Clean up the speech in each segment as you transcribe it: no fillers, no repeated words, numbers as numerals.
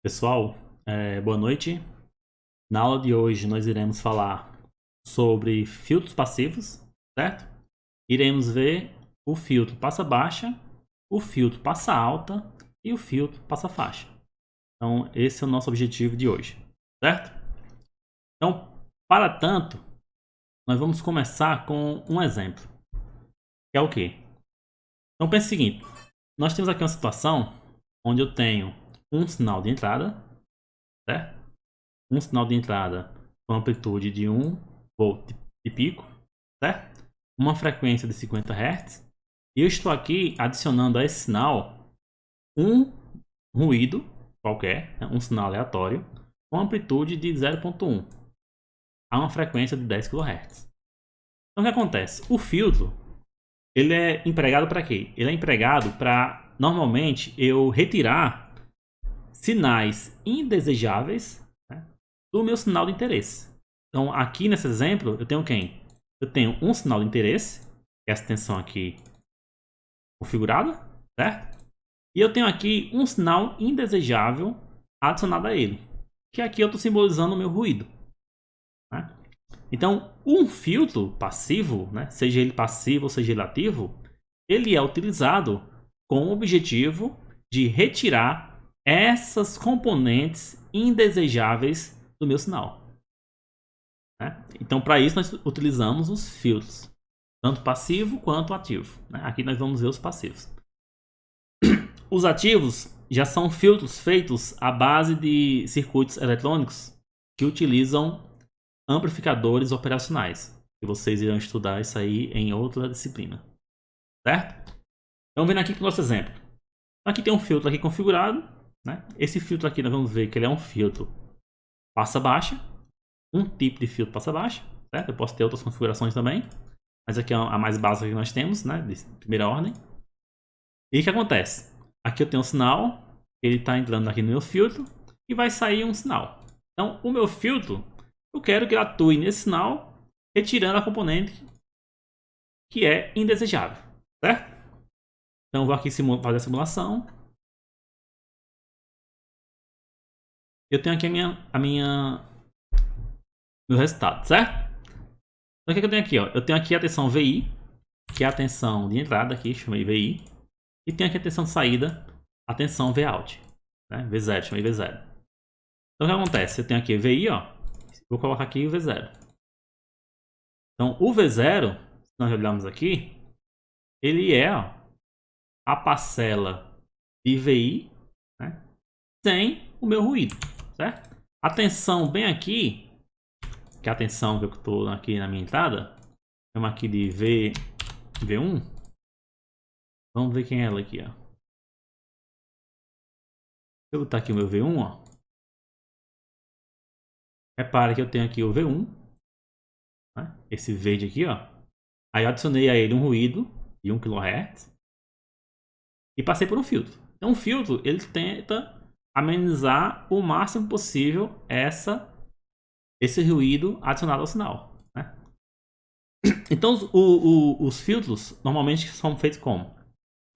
Pessoal, boa noite. Na aula de hoje nós iremos falar sobre filtros passivos, certo? Iremos ver o filtro passa baixa, o filtro passa alta e o filtro passa faixa. Então esse é o nosso objetivo de hoje, certo? Então, para tanto, nós vamos começar com um exemplo, que é o quê? Então pense o seguinte, nós temos aqui uma situação onde eu tenho um sinal de entrada, certo? Um sinal de entrada com amplitude de 1 volt de pico, certo? Uma frequência de 50 Hz. E eu estou aqui adicionando a esse sinal um ruído qualquer, né? Um sinal aleatório, com amplitude de 0.1 a uma frequência de 10 kHz. Então o que acontece? O filtro, ele é empregado para quê? Ele é empregado para, normalmente, eu retirar sinais indesejáveis, né, do meu sinal de interesse. Então, aqui nesse exemplo, eu tenho quem? Eu tenho um sinal de interesse, que é essa tensão aqui configurada, certo? E eu tenho aqui um sinal indesejável adicionado a ele, que aqui eu estou simbolizando o meu ruído, né? Então, um filtro passivo, né, seja ele passivo ou seja ele ativo, ele é utilizado com o objetivo de retirar essas componentes indesejáveis do meu sinal, né? Então, para isso, nós utilizamos os filtros, tanto passivo quanto ativo, né? Aqui nós vamos ver os passivos. Os ativos já são filtros feitos à base de circuitos eletrônicos que utilizam amplificadores operacionais. E vocês irão estudar isso aí em outra disciplina, certo? Então, vendo aqui para o nosso exemplo. Aqui tem um filtro aqui configurado, né? Esse filtro aqui nós vamos ver que ele é um filtro passa baixa, um tipo de filtro passa baixa, certo? Eu posso ter outras configurações também, mas aqui é a mais básica que nós temos, né? De primeira ordem. E o que acontece? Aqui eu tenho um sinal, ele está entrando aqui no meu filtro e vai sair um sinal. Então, o meu filtro, eu quero que ele atue nesse sinal, retirando a componente que é indesejável, certo? Então, eu vou aqui fazer a simulação. Eu tenho aqui meu resultado, certo? Então, o que eu tenho aqui? Ó? Eu tenho aqui a tensão VI, que é a tensão de entrada aqui, chamei VI. E tenho aqui a tensão de saída, a tensão Vout, né? V0, chamei V0. Então o que acontece? Eu tenho aqui VI, ó. Vou colocar aqui o V0. Então o V0, se nós olharmos aqui, ele é, ó, a parcela de VI, né, sem o meu ruído, certo? A tensão bem aqui, que é a tensão que eu estou aqui na minha entrada, chama aqui de V1. Vamos ver quem é ela aqui, ó. Eu vou botar aqui o meu V1, ó. Repare que eu tenho aqui o V1, né? Esse verde aqui, ó. Aí eu adicionei a ele um ruído de 1 kHz e passei por um filtro. Então o filtro, ele tenta amenizar o máximo possível esse ruído adicionado ao sinal, né? Então os filtros normalmente são feitos como?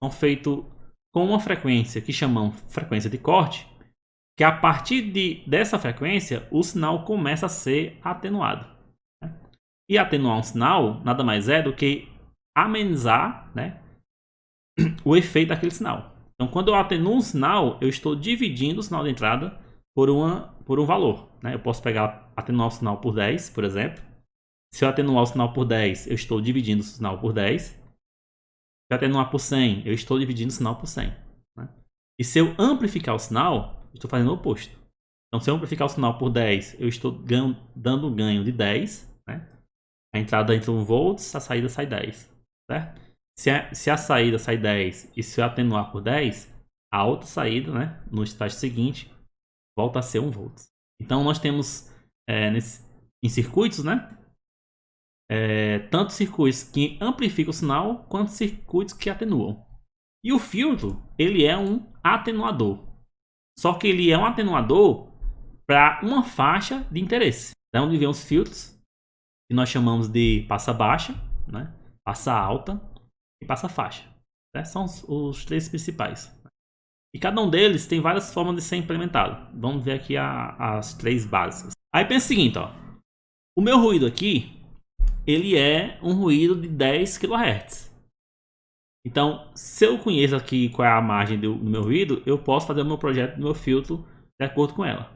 São feitos com uma frequência que chamam frequência de corte, que a partir dessa frequência o sinal começa a ser atenuado, né? E atenuar um sinal nada mais é do que amenizar, né, o efeito daquele sinal. Então, quando eu atenuo um sinal, eu estou dividindo o sinal de entrada por um valor, né? Eu posso atenuar o sinal por 10, por exemplo. Se eu atenuar o sinal por 10, eu estou dividindo o sinal por 10. Se eu atenuar por 100, eu estou dividindo o sinal por 100, né? E se eu amplificar o sinal, eu estou fazendo o oposto. Então, se eu amplificar o sinal por 10, eu estou dando um ganho de 10, né? A entrada entra 1 volts, a saída sai 10, certo? Se a saída sai 10 e se eu atenuar por 10, a outra saída, né, no estágio seguinte, volta a ser 1 volts. Então, nós temos em circuitos, né, tanto circuitos que amplificam o sinal, quanto circuitos que atenuam. E o filtro, ele é um atenuador. Só que ele é um atenuador para uma faixa de interesse. Da onde vem os filtros, que nós chamamos de passa baixa, né, passa alta e passa faixa, né? São os três principais. E cada um deles tem várias formas de ser implementado. Vamos ver aqui as 3 básicas. Aí pensa o seguinte, ó. O meu ruído aqui, ele é um ruído de 10 kHz. Então, se eu conheço aqui qual é a margem do meu ruído, eu posso fazer o meu projeto do meu filtro de acordo com ela.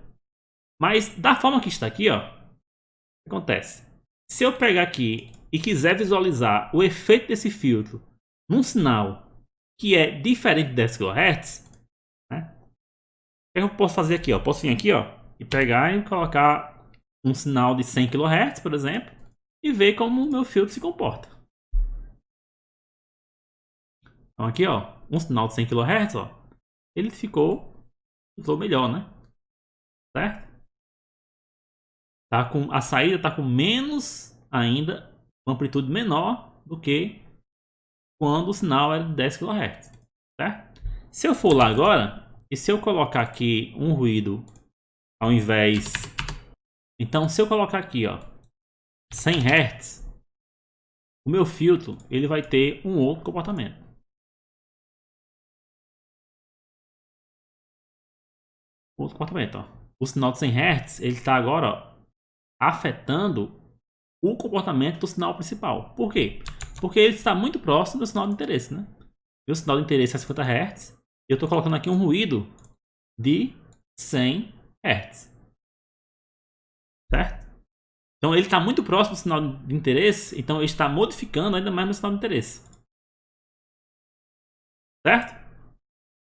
Mas da forma que está aqui, ó, o que acontece? Se eu pegar aqui e quiser visualizar o efeito desse filtro num sinal que é diferente de 10 kHz, né? O que eu posso fazer aqui, ó? Posso vir aqui, ó, e pegar e colocar um sinal de 100 kHz, por exemplo, e ver como o meu filtro se comporta. Então aqui, ó, um sinal de 100 kHz, ó, ele ficou melhor, né? Certo? Tá com, a saída está com menos ainda, uma amplitude menor do que quando o sinal era de 10 kHz, certo? Se eu for lá agora, e se eu colocar aqui um ruído ao invés... Então, se eu colocar aqui, ó, 100 Hz, o meu filtro ele vai ter um outro comportamento. Outro comportamento, ó. O sinal de 100 Hz ele está agora, ó, afetando o comportamento do sinal principal. Por quê? Porque ele está muito próximo do sinal de interesse, né? Meu sinal de interesse é 50 Hz. E eu estou colocando aqui um ruído de 100 Hz. Certo? Então ele está muito próximo do sinal de interesse. Então ele está modificando ainda mais meu sinal de interesse. Certo?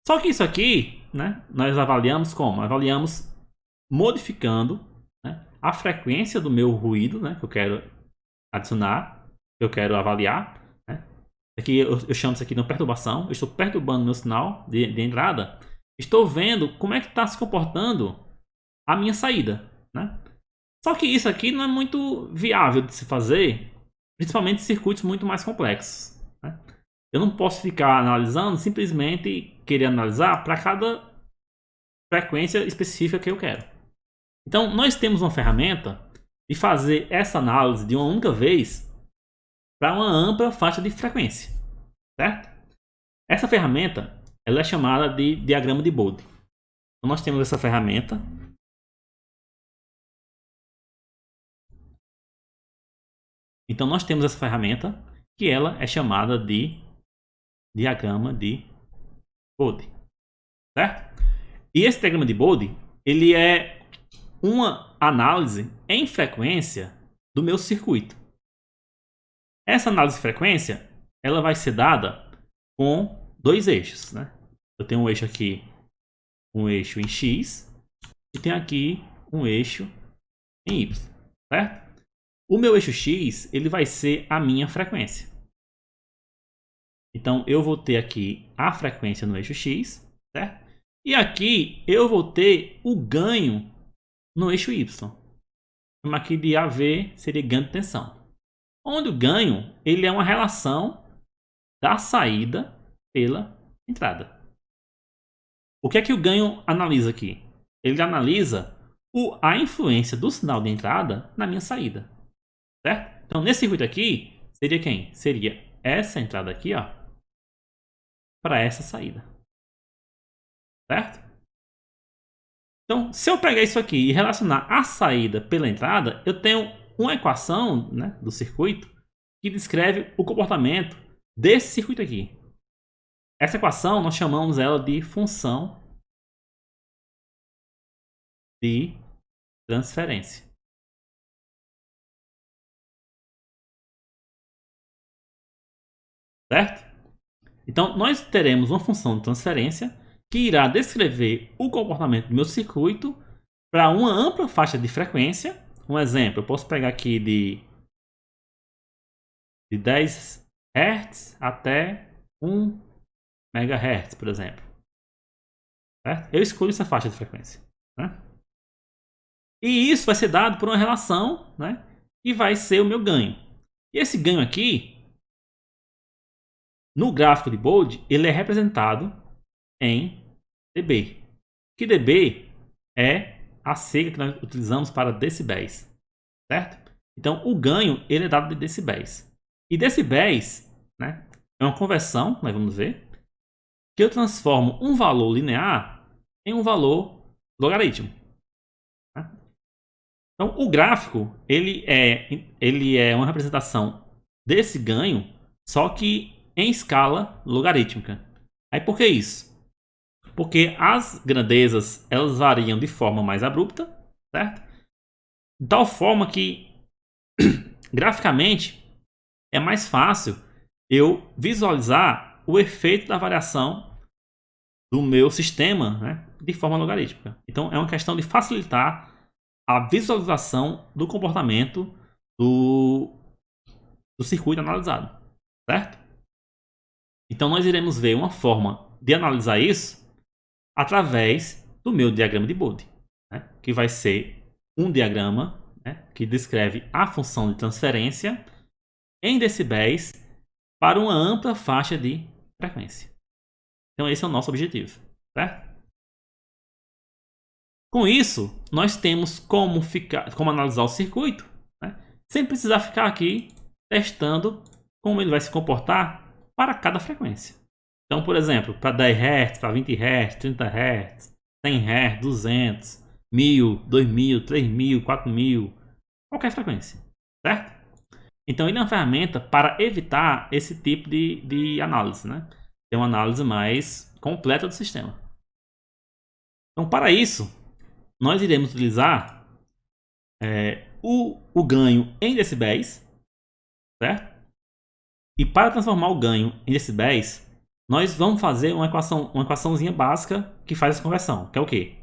Só que isso aqui, né, nós avaliamos como? Avaliamos modificando, né, a frequência do meu ruído, né, que eu quero adicionar, que eu quero avaliar. Né? Aqui eu chamo isso aqui de uma perturbação. Eu estou perturbando meu sinal de entrada. Estou vendo como é que está se comportando a minha saída. Né? Só que isso aqui não é muito viável de se fazer, principalmente em circuitos muito mais complexos. Né? Eu não posso ficar analisando, simplesmente querer analisar para cada frequência específica que eu quero. Então, nós temos uma ferramenta de fazer essa análise de uma única vez para uma ampla faixa de frequência, certo? Essa ferramenta ela é chamada de diagrama de Bode. Então, nós temos essa ferramenta. Então, nós temos essa ferramenta que ela é chamada de diagrama de Bode, certo? E esse diagrama de Bode ele é uma análise em frequência do meu circuito. Essa análise de frequência ela vai ser dada com 2 eixos, né? Eu tenho um eixo aqui, um eixo em X e tenho aqui um eixo em Y, certo? O meu eixo X ele vai ser a minha frequência. Então eu vou ter aqui a frequência no eixo X, certo? E aqui eu vou ter o ganho no eixo Y. Chama aqui de AV, seria ganho de tensão. Onde o ganho ele é uma relação da saída pela entrada. O que é que o ganho analisa aqui? Ele analisa a influência do sinal de entrada na minha saída. Certo? Então, nesse circuito aqui, seria quem? Seria essa entrada aqui, ó, para essa saída. Certo? Então, se eu pegar isso aqui e relacionar a saída pela entrada, eu tenho uma equação, né, do circuito que descreve o comportamento desse circuito aqui. Essa equação nós chamamos ela de função de transferência. Certo? Então, nós teremos uma função de transferência que irá descrever o comportamento do meu circuito para uma ampla faixa de frequência. Um exemplo, eu posso pegar aqui de 10 Hz até 1 MHz, por exemplo. Certo? Eu escolho essa faixa de frequência. Né? E isso vai ser dado por uma relação, né? E vai ser o meu ganho. E esse ganho aqui, no gráfico de Bode, ele é representado em dB. Que dB é a sigla que nós utilizamos para decibéis, certo? Então, o ganho ele é dado de decibéis. E decibéis, né, é uma conversão, nós vamos ver, que eu transformo um valor linear em um valor logaritmo. Então, o gráfico ele é uma representação desse ganho, só que em escala logarítmica. Aí por que isso? Porque as grandezas elas variam de forma mais abrupta, certo? De tal forma que graficamente é mais fácil eu visualizar o efeito da variação do meu sistema, né, de forma logarítmica. Então é uma questão de facilitar a visualização do comportamento do circuito analisado, certo? Então nós iremos ver uma forma de analisar isso através do meu diagrama de Bode, né, que vai ser um diagrama, né, que descreve a função de transferência em decibéis para uma ampla faixa de frequência. Então esse é o nosso objetivo, certo? Com isso, nós temos como analisar o circuito, né, sem precisar ficar aqui testando como ele vai se comportar para cada frequência. Então, por exemplo, para 10 Hz, para 20 Hz, 30 Hz, 100 Hz, 200, 1000, 2000, 3000, 4000, qualquer frequência, certo? Então, ele é uma ferramenta para evitar esse tipo de análise, né? Ter uma análise mais completa do sistema. Então, para isso, nós iremos utilizar o ganho em decibéis, certo? E para transformar o ganho em decibéis, nós vamos fazer uma equaçãozinha básica que faz essa conversão, que é o quê?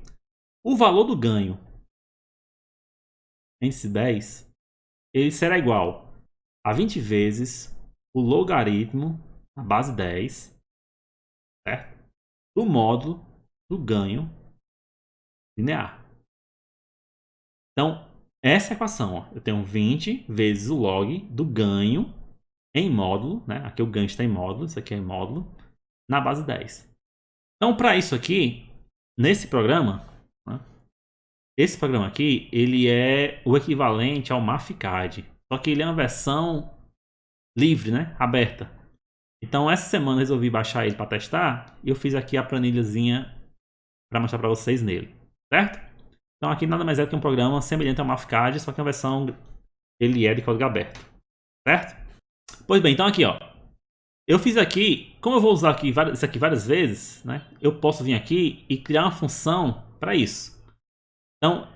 O valor do ganho em decibéis, ele será igual a 20 vezes o logaritmo na base 10, certo? Do módulo do ganho linear. Então, essa equação, ó, eu tenho 20 vezes o log do ganho em módulo, né? Aqui o ganho está em módulo, isso aqui é em módulo, na base 10. Então, para isso aqui, nesse programa, né, esse programa aqui, ele é o equivalente ao Mathcad, só que ele é uma versão livre, né? Aberta. Então, essa semana eu resolvi baixar ele para testar e eu fiz aqui a planilhazinha para mostrar para vocês nele, certo? Então, aqui nada mais é do que um programa semelhante ao Mathcad, só que a versão ele é de código aberto, certo? Pois bem, então aqui, ó, eu fiz aqui, como eu vou usar aqui isso aqui várias vezes, né? Eu posso vir aqui e criar uma função para isso. Então,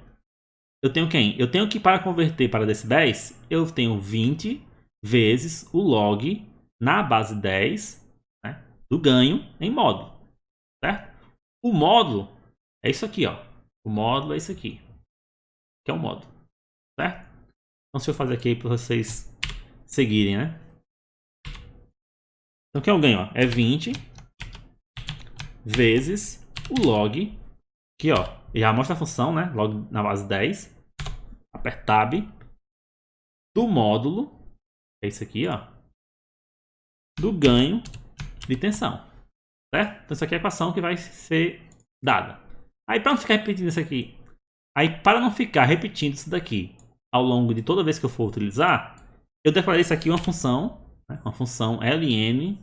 eu tenho quem? Eu tenho que, para converter para decibéis, eu tenho 20 vezes o log na base 10, né, do ganho em módulo, certo? O módulo é isso aqui, ó. O módulo é isso aqui, que é o módulo, certo? Então, se eu fazer aqui para vocês seguirem, né? Então, o que é o ganho? Ó? É 20 vezes o log, aqui, ó. Já mostra a função, né? Log na base 10. Aperta Tab. Do módulo, é isso aqui, ó. Do ganho de tensão, certo? Então, isso aqui é a equação que vai ser dada. Aí, para não ficar repetindo isso aqui, para não ficar repetindo isso daqui ao longo de toda vez que eu for utilizar, eu declarei isso aqui uma função, né? Uma função ln2db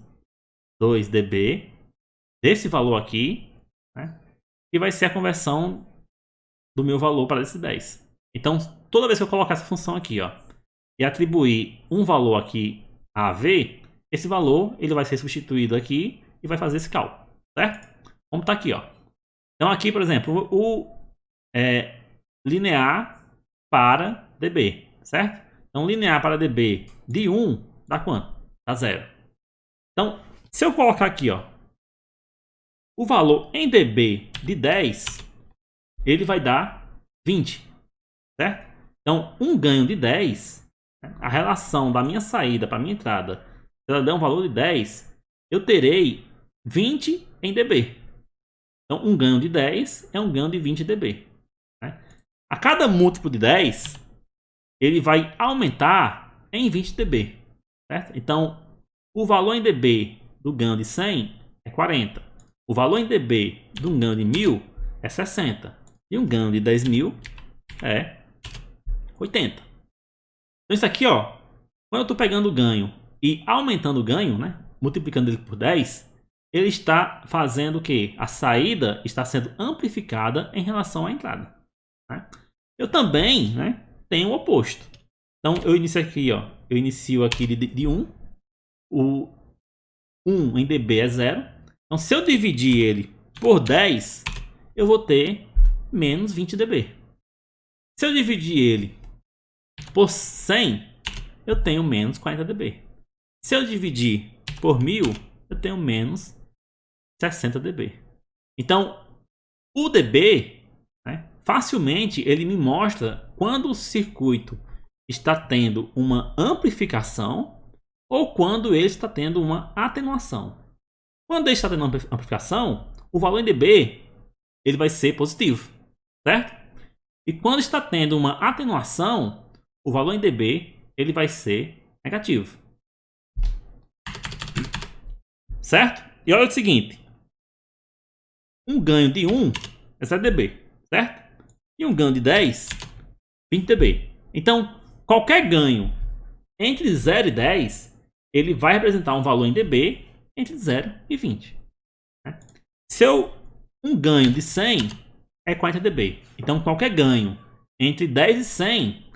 desse valor aqui, né? E vai ser a conversão do meu valor para decibéis. Então, toda vez que eu colocar essa função aqui, ó, e atribuir um valor aqui a V, esse valor ele vai ser substituído aqui e vai fazer esse cálculo, certo? Como está aqui, ó. Então, aqui, por exemplo, o linear para dB, certo? Então, linear para dB de 1 dá quanto? Dá 0. Então, se eu colocar aqui, ó, o valor em dB de 10, ele vai dar 20, certo? Então, um ganho de 10, a relação da minha saída para a minha entrada, se ela der um valor de 10, eu terei 20 em dB. Então, um ganho de 10 é um ganho de 20 dB. Né? A cada múltiplo de 10, ele vai aumentar em 20 dB. Certo? Então, o valor em dB do ganho de 100 é 40. O valor em dB de um ganho de 1000 é 60. E um ganho de 10.000 é 80. Então, isso aqui, ó, quando eu estou pegando o ganho e aumentando o ganho, né, multiplicando ele por 10, ele está fazendo o quê? A saída está sendo amplificada em relação à entrada. Né? Eu também, né, tenho o oposto. Então, eu inicio aqui, ó. Eu inicio aqui de 1. O 1 em dB é 0. Então, se eu dividir ele por 10, eu vou ter menos 20 dB. Se eu dividir ele por 100, eu tenho menos 40 dB. Se eu dividir por 1000, eu tenho menos 60 dB. Então, o dB, né, facilmente ele me mostra quando o circuito está tendo uma amplificação ou quando ele está tendo uma atenuação. Quando ele está tendo uma amplificação, o valor em dB ele vai ser positivo, certo? E quando está tendo uma atenuação, o valor em dB ele vai ser negativo, certo? E olha o seguinte, um ganho de 1 é 7 dB, certo? E um ganho de 10, 20 dB. Então, qualquer ganho entre 0 e 10, ele vai representar um valor em dB entre 0 e 20. Né? Se um ganho de 100 é 40 dB. Então, qualquer ganho entre 10 e 100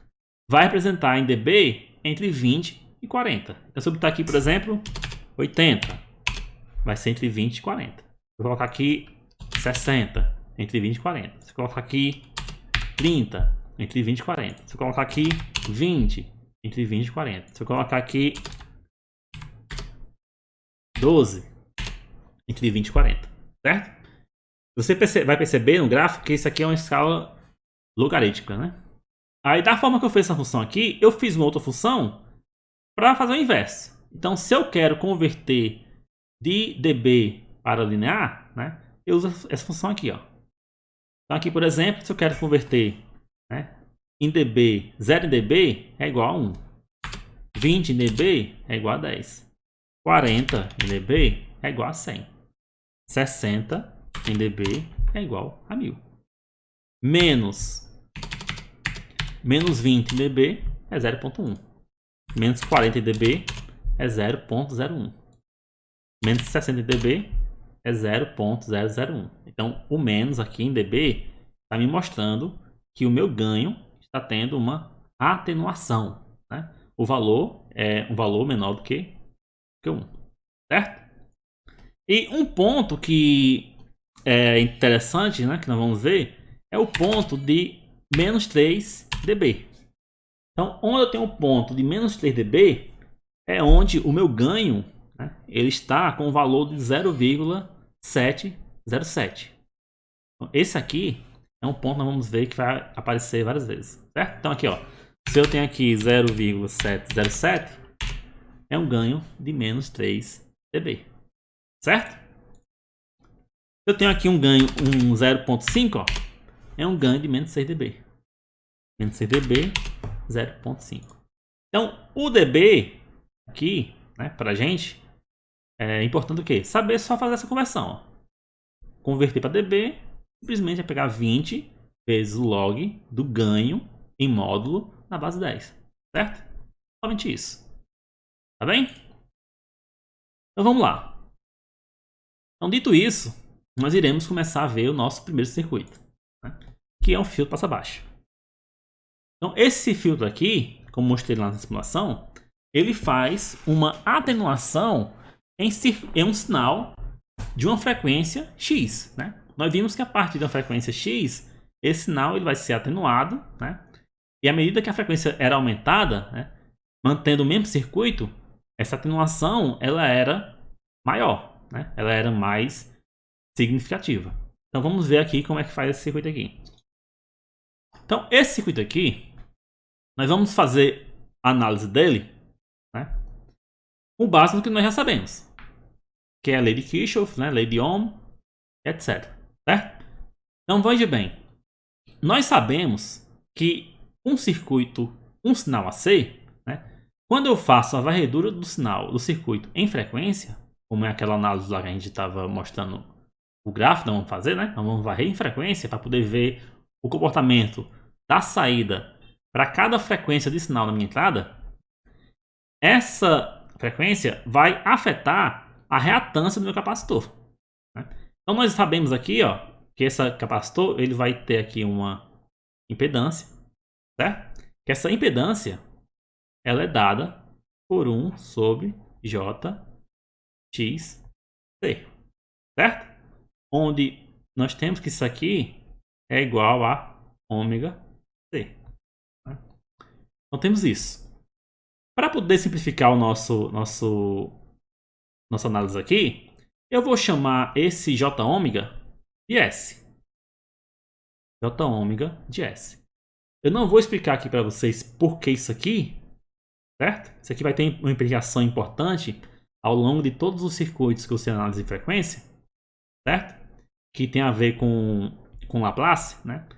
vai representar em dB entre 20 e 40. Então, se eu botar aqui, por exemplo, 80, vai ser entre 20 e 40. Vou colocar aqui 60, entre 20 e 40. Se eu colocar aqui 30, entre 20 e 40. Se eu colocar aqui 20, entre 20 e 40. Se eu colocar aqui 12, entre 20 e 40, certo? Você vai perceber no gráfico que isso aqui é uma escala logarítmica, né? Aí, da forma que eu fiz essa função aqui, eu fiz uma outra função para fazer o inverso. Então, se eu quero converter de dB para linear, né, eu uso essa função aqui, ó. Então, aqui, por exemplo, se eu quero converter, né, em dB, 0 em dB é igual a 1. 20 em dB é igual a 10. 40 em dB é igual a 100. 60 em dB é igual a 1000. Menos 20 em dB é 0,1. Menos 40 em dB é 0,01. Menos 60 em dB é 0,001. Então, o menos aqui em dB está me mostrando que o meu ganho está tendo uma atenuação. Né? O valor é um valor menor do que 1. Certo? E um ponto que é interessante, né, que nós vamos ver, é o ponto de menos 3 dB. Então, onde eu tenho um ponto de menos 3 dB, é onde o meu ganho, né, ele está com o valor de 0,707. Então, esse aqui é um ponto que nós vamos ver que vai aparecer várias vezes. Certo? Então, aqui, ó, se eu tenho aqui 0,707, é um ganho de menos 3 dB. Certo? Eu tenho aqui um ganho, um 0,5, ó, é um ganho de menos 6 dB. Menos 6 dB, 0,5. Então, o dB aqui, né, pra gente, é importante o quê? Saber só fazer essa conversão, ó. Converter para dB, simplesmente é pegar 20 vezes o log do ganho em módulo na base 10. Certo? Somente isso. Tá bem? Então, vamos lá. Então, dito isso, nós iremos começar a ver o nosso primeiro circuito, né, que é um filtro passa-baixo. Então, esse filtro aqui, como mostrei lá na simulação, ele faz uma atenuação em um sinal de uma frequência X. Né? Nós vimos que a partir da frequência X, esse sinal ele vai ser atenuado, né? E à medida que a frequência era aumentada, né, mantendo o mesmo circuito, essa atenuação ela era maior, né? Ela era mais significativa. Então vamos ver aqui como é que faz esse circuito aqui. Então esse circuito aqui, nós vamos fazer a análise dele, né, com base no que nós já sabemos, que é a lei de Kirchhoff, né, lei de Ohm, etc. Certo? Então veja bem, nós sabemos que um circuito, um sinal AC, né, quando eu faço a varredura do sinal do circuito em frequência, como é aquela análise lá que a gente estava mostrando o gráfico, nós vamos fazer, né? Nós vamos varrer em frequência para poder ver o comportamento da saída para cada frequência de sinal na minha entrada. Essa frequência vai afetar a reatância do meu capacitor. Né? Então nós sabemos aqui, ó, que esse capacitor ele vai ter aqui uma impedância, certo? Que essa impedância ela é dada por 1 sobre JXC, certo? Onde nós temos que isso aqui é igual a ômega C. Né? Então temos isso. Para poder simplificar o nossa análise aqui, eu vou chamar esse J ômega de S. J ômega de S. Eu não vou explicar aqui para vocês por que isso aqui, certo? Isso aqui vai ter uma implicação importante ao longo de todos os circuitos que você analisa em frequência, certo? Que tem a ver com Laplace, né?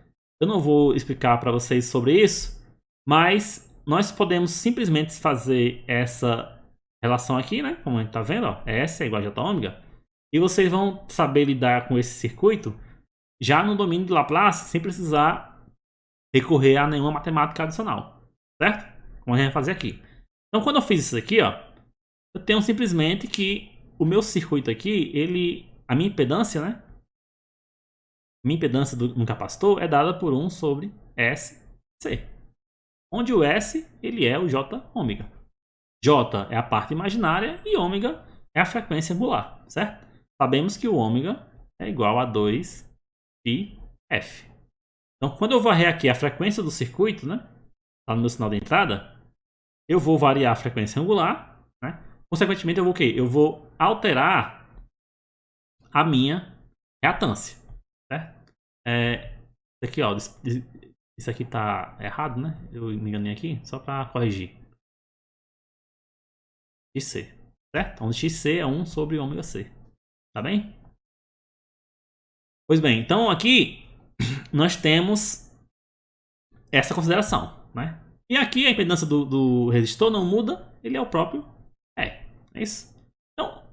Eu não vou explicar para vocês sobre isso, mas nós podemos simplesmente fazer essa relação aqui, né? Como a gente está vendo, ó, S é igual a J ômega. E vocês vão saber lidar com esse circuito já no domínio de Laplace, sem precisar recorrer a nenhuma matemática adicional, certo? Como a gente vai fazer aqui. Então, quando eu fiz isso aqui, ó, eu tenho simplesmente que o meu circuito aqui, a minha impedância, né? Minha impedância no capacitor é dada por 1 sobre SC. Onde o S ele é o J ômega. J é a parte imaginária e ômega é a frequência angular, certo? Sabemos que o ômega é igual a 2πf. Então, quando eu varrer aqui a frequência do circuito, né, lá no meu sinal de entrada, eu vou variar a frequência angular, né? Consequentemente, eu vou o quê? Eu vou alterar a minha reatância, certo? Isso aqui, ó, isso aqui tá errado, né? Eu me enganei aqui, só para corrigir. XC, certo? Onde XC é 1 sobre ômega C, tá bem? Pois bem, então aqui nós temos essa consideração, né? E aqui a impedância do resistor não muda, ele é o próprio é isso. Então,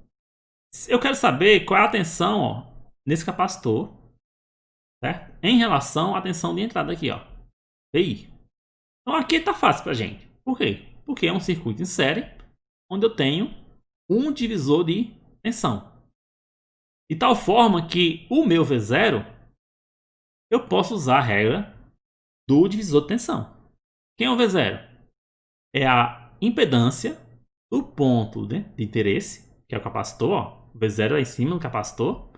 eu quero saber qual é a tensão, ó, nesse capacitor, certo? Em relação à tensão de entrada aqui, ó, VI. Então aqui tá fácil pra gente. Por quê? Porque é um circuito em série, onde eu tenho um divisor de tensão. De tal forma que o meu V0, eu posso usar a regra do divisor de tensão. Quem é o V0? É a impedância do ponto de interesse, que é o capacitor. Ó. O V0 é em cima do capacitor.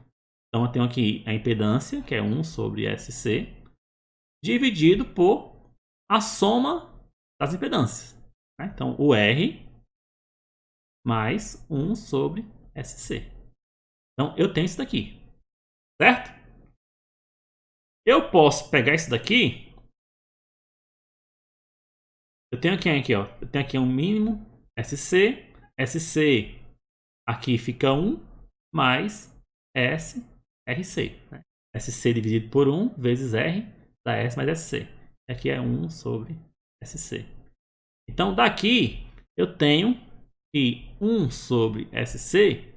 Então eu tenho aqui a impedância, que é 1 sobre SC, dividido por a soma das impedâncias. Né? Então o R mais 1 sobre SC. Então eu tenho isso daqui, certo? Eu posso pegar isso daqui. Eu tenho aqui, ó. Eu tenho aqui um mínimo SC. SC aqui fica 1 mais SRC. Né? SC dividido por 1 vezes R dá S mais SC. Aqui é 1 sobre SC. Então daqui eu tenho que 1 sobre SC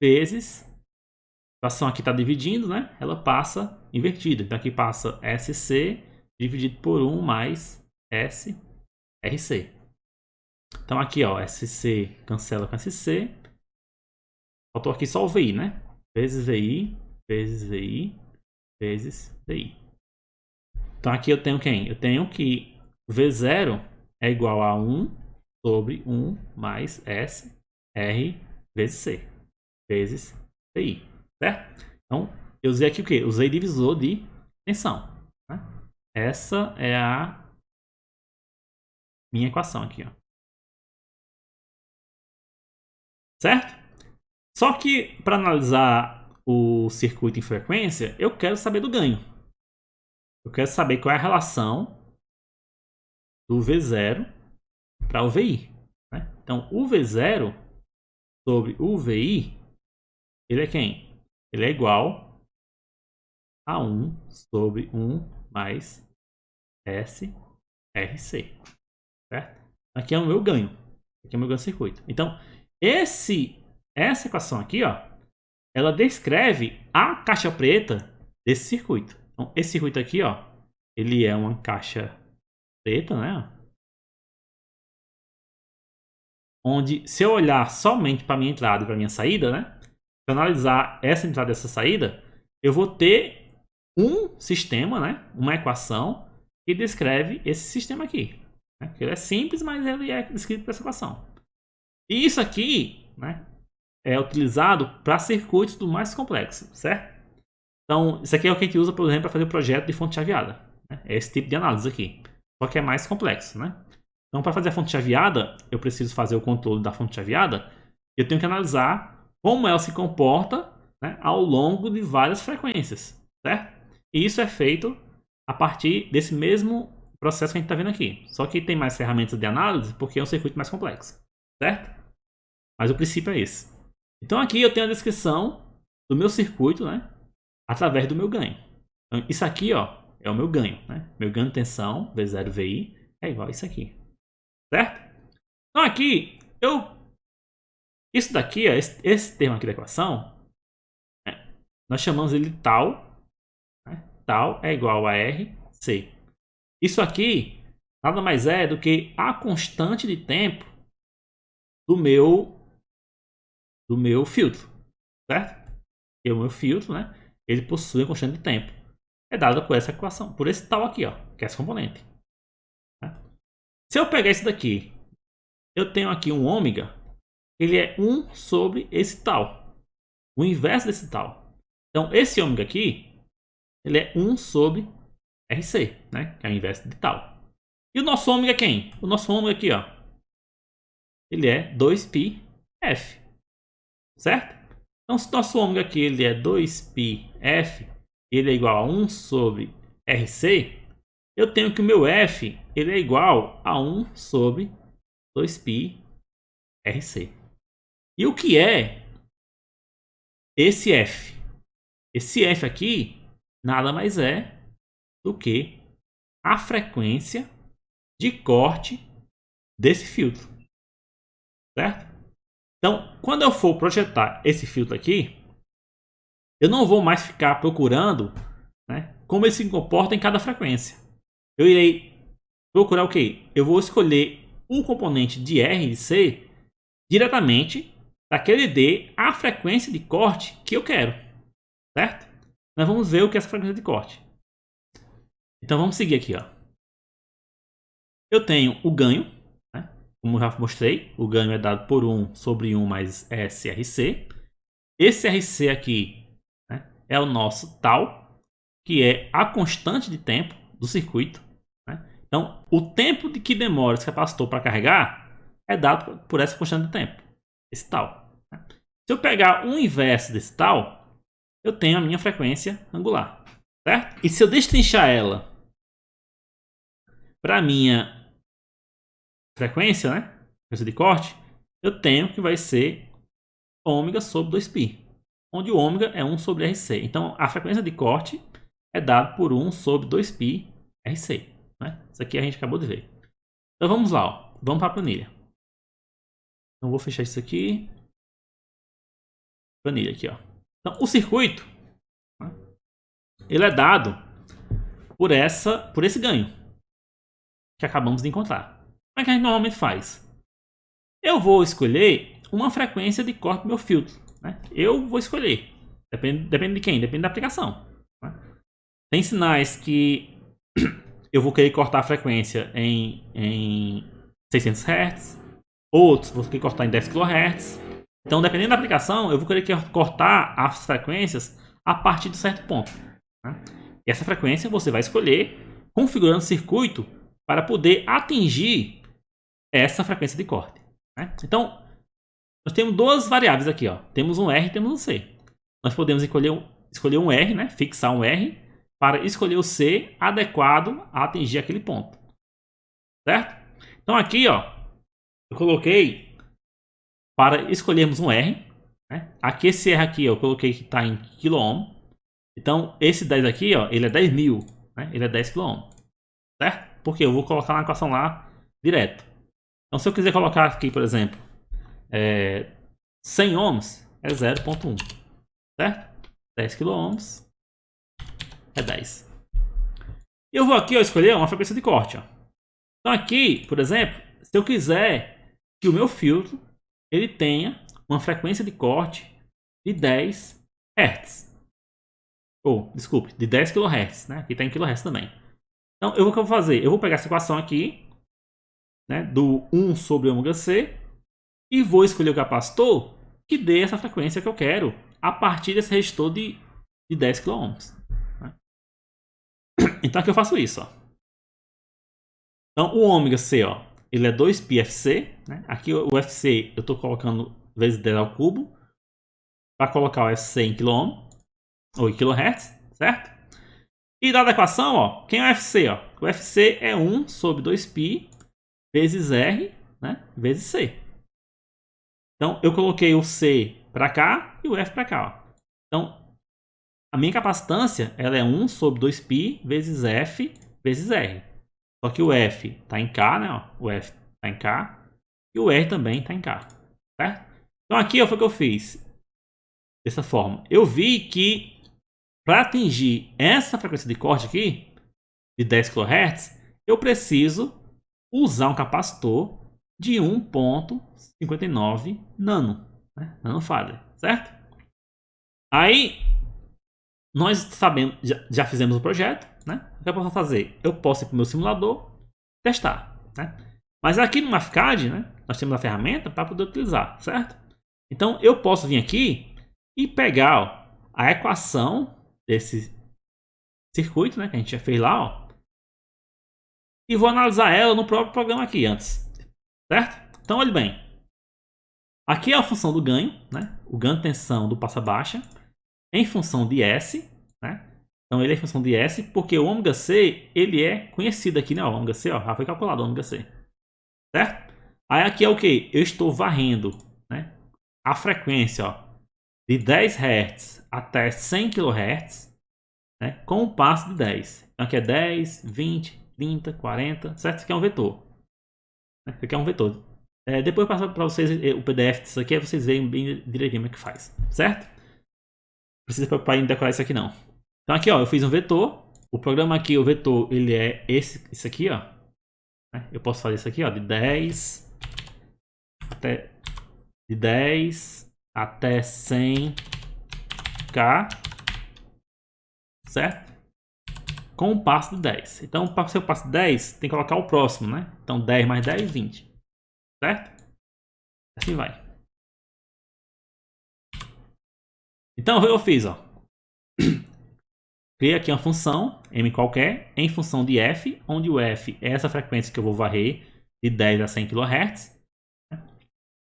vezes, a equação aqui está dividindo, né? Ela passa invertida. Então aqui passa SC dividido por 1 mais SRC. Então aqui, ó, SC cancela com SC. Faltou aqui só o VI, né? Vezes VI, vezes VI, vezes VI. Então aqui eu tenho quem? Eu tenho que V0 é igual a 1 sobre 1 mais S R vezes C, vezes VI, certo? Então, eu usei aqui o quê? Usei divisor de tensão. Né? Essa é a minha equação aqui, ó. Certo? Só que, para analisar o circuito em frequência, eu quero saber do ganho. Eu quero saber qual é a relação do V0 para o VI. Né? Então, o V0 sobre o VI, ele é quem? Ele é igual a 1 sobre 1 mais SRC. Certo? Aqui é o meu ganho. Aqui é o meu ganho de circuito. Então, essa equação aqui, ó, ela descreve a caixa preta desse circuito. Então, esse circuito aqui, ó, ele é uma caixa preta, né? onde se eu olhar somente para minha entrada e para minha saída, né? Se eu analisar essa entrada e essa saída, eu vou ter um sistema, né? Uma equação que descreve esse sistema aqui. Né? Ele é simples, mas ele é descrito por essa equação. E isso aqui, né? É utilizado para circuitos do mais complexos, certo? Então, isso aqui é o que a gente usa, por exemplo, para fazer o projeto de fonte chaveada. Né? É esse tipo de análise aqui. Só que é mais complexo, né? Então, para fazer a fonte chaveada, eu preciso fazer o controle da fonte chaveada. Eu tenho que analisar como ela se comporta, né, ao longo de várias frequências, certo? E isso é feito a partir desse mesmo processo que a gente está vendo aqui. Só que tem mais ferramentas de análise porque é um circuito mais complexo, certo? Mas o princípio é esse. Então aqui eu tenho a descrição do meu circuito, né, através do meu ganho. Então, isso aqui, ó, é o meu ganho, né? Meu ganho de tensão, V0 VI, é igual a isso aqui. Certo? Então aqui, isso daqui, ó, esse termo aqui da equação, né, nós chamamos ele de tal. Né? Tal é igual a RC. Isso aqui nada mais é do que a constante de tempo do meu filtro. Certo? E o meu filtro, né, ele possui a constante de tempo. É dada por essa equação, por esse tal aqui, ó, que é esse componente. Né? Se eu pegar esse daqui, eu tenho aqui um ômega, ele é 1 sobre esse tal, o inverso desse tal. Então, esse ômega aqui, ele é 1 sobre RC, né? Que é o inverso de tal. E o nosso ômega é quem? O nosso ômega aqui, ó, ele é 2πf, certo? Então, se o nosso ômega aqui ele é 2πf, ele é igual a 1 sobre RC, eu tenho que o meu f ele é igual a 1 sobre 2π RC. E o que é esse f? Esse f aqui nada mais é do que a frequência de corte desse filtro, certo? Então, quando eu for projetar esse filtro aqui, eu não vou mais ficar procurando, né, como ele se comporta em cada frequência. Eu irei procurar o quê? Eu vou escolher um componente de R e de C diretamente para que ele dê a frequência de corte que eu quero, certo? Nós vamos ver o que é essa frequência de corte. Então vamos seguir aqui, ó. Eu tenho o ganho, né? Como eu já mostrei, o ganho é dado por 1 sobre 1 mais SRC. Esse RC aqui, né, é o nosso tal, que é a constante de tempo do circuito. Né? Então, o tempo de que demora esse capacitor para carregar é dado por essa constante de tempo, esse tal. Né? Se eu pegar o inverso desse tal, eu tenho a minha frequência angular, certo? E se eu destrinchar ela para a minha frequência, né, frequência de corte, eu tenho que vai ser ômega sobre 2π, onde o ômega é 1 sobre RC. Então, a frequência de corte é dada por 1 sobre 2π RC. Né? Isso aqui a gente acabou de ver. Então, vamos lá. Ó. Vamos para a planilha. Então, vou fechar isso aqui. Planilha aqui. Ó. Então, o circuito, né, ele é dado por esse ganho que acabamos de encontrar. Como é que a gente normalmente faz? Eu vou escolher uma frequência de corte do meu filtro. Né? Eu vou escolher. Depende de quem? Depende da aplicação. Né? Tem sinais que eu vou querer cortar a frequência em 600 Hz. Outros vou querer cortar em 10 kHz. Então, dependendo da aplicação, eu vou querer cortar as frequências a partir de certo ponto. Né? E essa frequência você vai escolher configurando o circuito para poder atingir essa frequência de corte. Né? Então, nós temos duas variáveis aqui. Ó. Temos um R e temos um C. Nós podemos escolher um R, né? Fixar um R, para escolher o C adequado a atingir aquele ponto. Certo? Então aqui, ó, eu coloquei para escolhermos um R. Né? Aqui esse R aqui, ó, eu coloquei que está em kΩ. Então esse 10 aqui, ó, ele é 10.000. Né? Ele é 10 kΩ. Certo? Porque eu vou colocar na equação lá direto. Então se eu quiser colocar aqui, por exemplo, 100 ohms é 0.1. Certo? 10 kΩ é 10. E eu vou aqui, ó, escolher uma frequência de corte. Ó. Então aqui, por exemplo, se eu quiser que o meu filtro ele tenha uma frequência de corte de 10 Hz. Ou, desculpe, de 10 kHz, né? Aqui está em kHz também. Então, o que eu vou fazer? Eu vou pegar essa equação aqui, né, do 1 sobre ômega C, e vou escolher o capacitor que dê essa frequência que eu quero a partir desse resistor de 10 kΩ. Né? Então, aqui eu faço isso. Ó. Então, o ômega C, ó, ele é 2πfc. Né? Aqui o FC eu estou colocando vezes 10 ao cubo para colocar o FC em kΩ ou em kHz, certo? E dada a equação, ó, quem é o FC? Ó? O FC é 1 sobre 2π vezes R, né, vezes C. Então, eu coloquei o C para cá e o F para cá. Ó. Então, a minha capacitância ela é 1 sobre 2π vezes F vezes R. Só que o F está em K, né? Ó, o F está em K e o R também está em K. Certo? Então, aqui ó, foi o que eu fiz. Dessa forma. Eu vi que para atingir essa frequência de corte aqui, de 10 kHz, eu preciso usar um capacitor de 1,59 nano, né? Nanofarad, certo? Aí, nós sabemos, já fizemos o projeto, né? O que eu posso fazer? Eu posso ir para o meu simulador testar, né? Mas aqui no Mathcad, né? Nós temos a ferramenta para poder utilizar, certo? Então, eu posso vir aqui e pegar ó, a equação desse circuito, né? Que a gente já fez lá, ó. E vou analisar ela no próprio programa aqui antes, certo? Então, olhe bem. Aqui é a função do ganho, né? O ganho de tensão do passa baixa em função de S, né? Então, ele é em função de S porque o ômega C, ele é conhecido aqui, né? O ômega C, ó, já foi calculado o ômega C, certo? Aí aqui é o que? Eu estou varrendo, né? A frequência, ó, de 10 Hz até 100 kHz, né? Com um passo de 10. Então, aqui é 10, 20, 30, 40, certo? Isso aqui é um vetor. Isso aqui é um vetor. Depois eu passo para vocês o PDF disso aqui, aí vocês veem bem direitinho como é que faz, certo? Não precisa se preocupar em decorar isso aqui não. Então aqui ó, eu fiz um vetor. O programa aqui, o vetor, ele é esse aqui ó. Eu posso fazer isso aqui ó, de 10 até 100k, certo? Com um passo de 10. Então, para ser o passo de 10, tem que colocar o próximo, né? Então, 10 mais 10, 20. Certo? Assim vai. Então, eu fiz, ó. Criei aqui uma função, m qualquer, em função de f, onde o f é essa frequência que eu vou varrer de 10 a 100 kHz.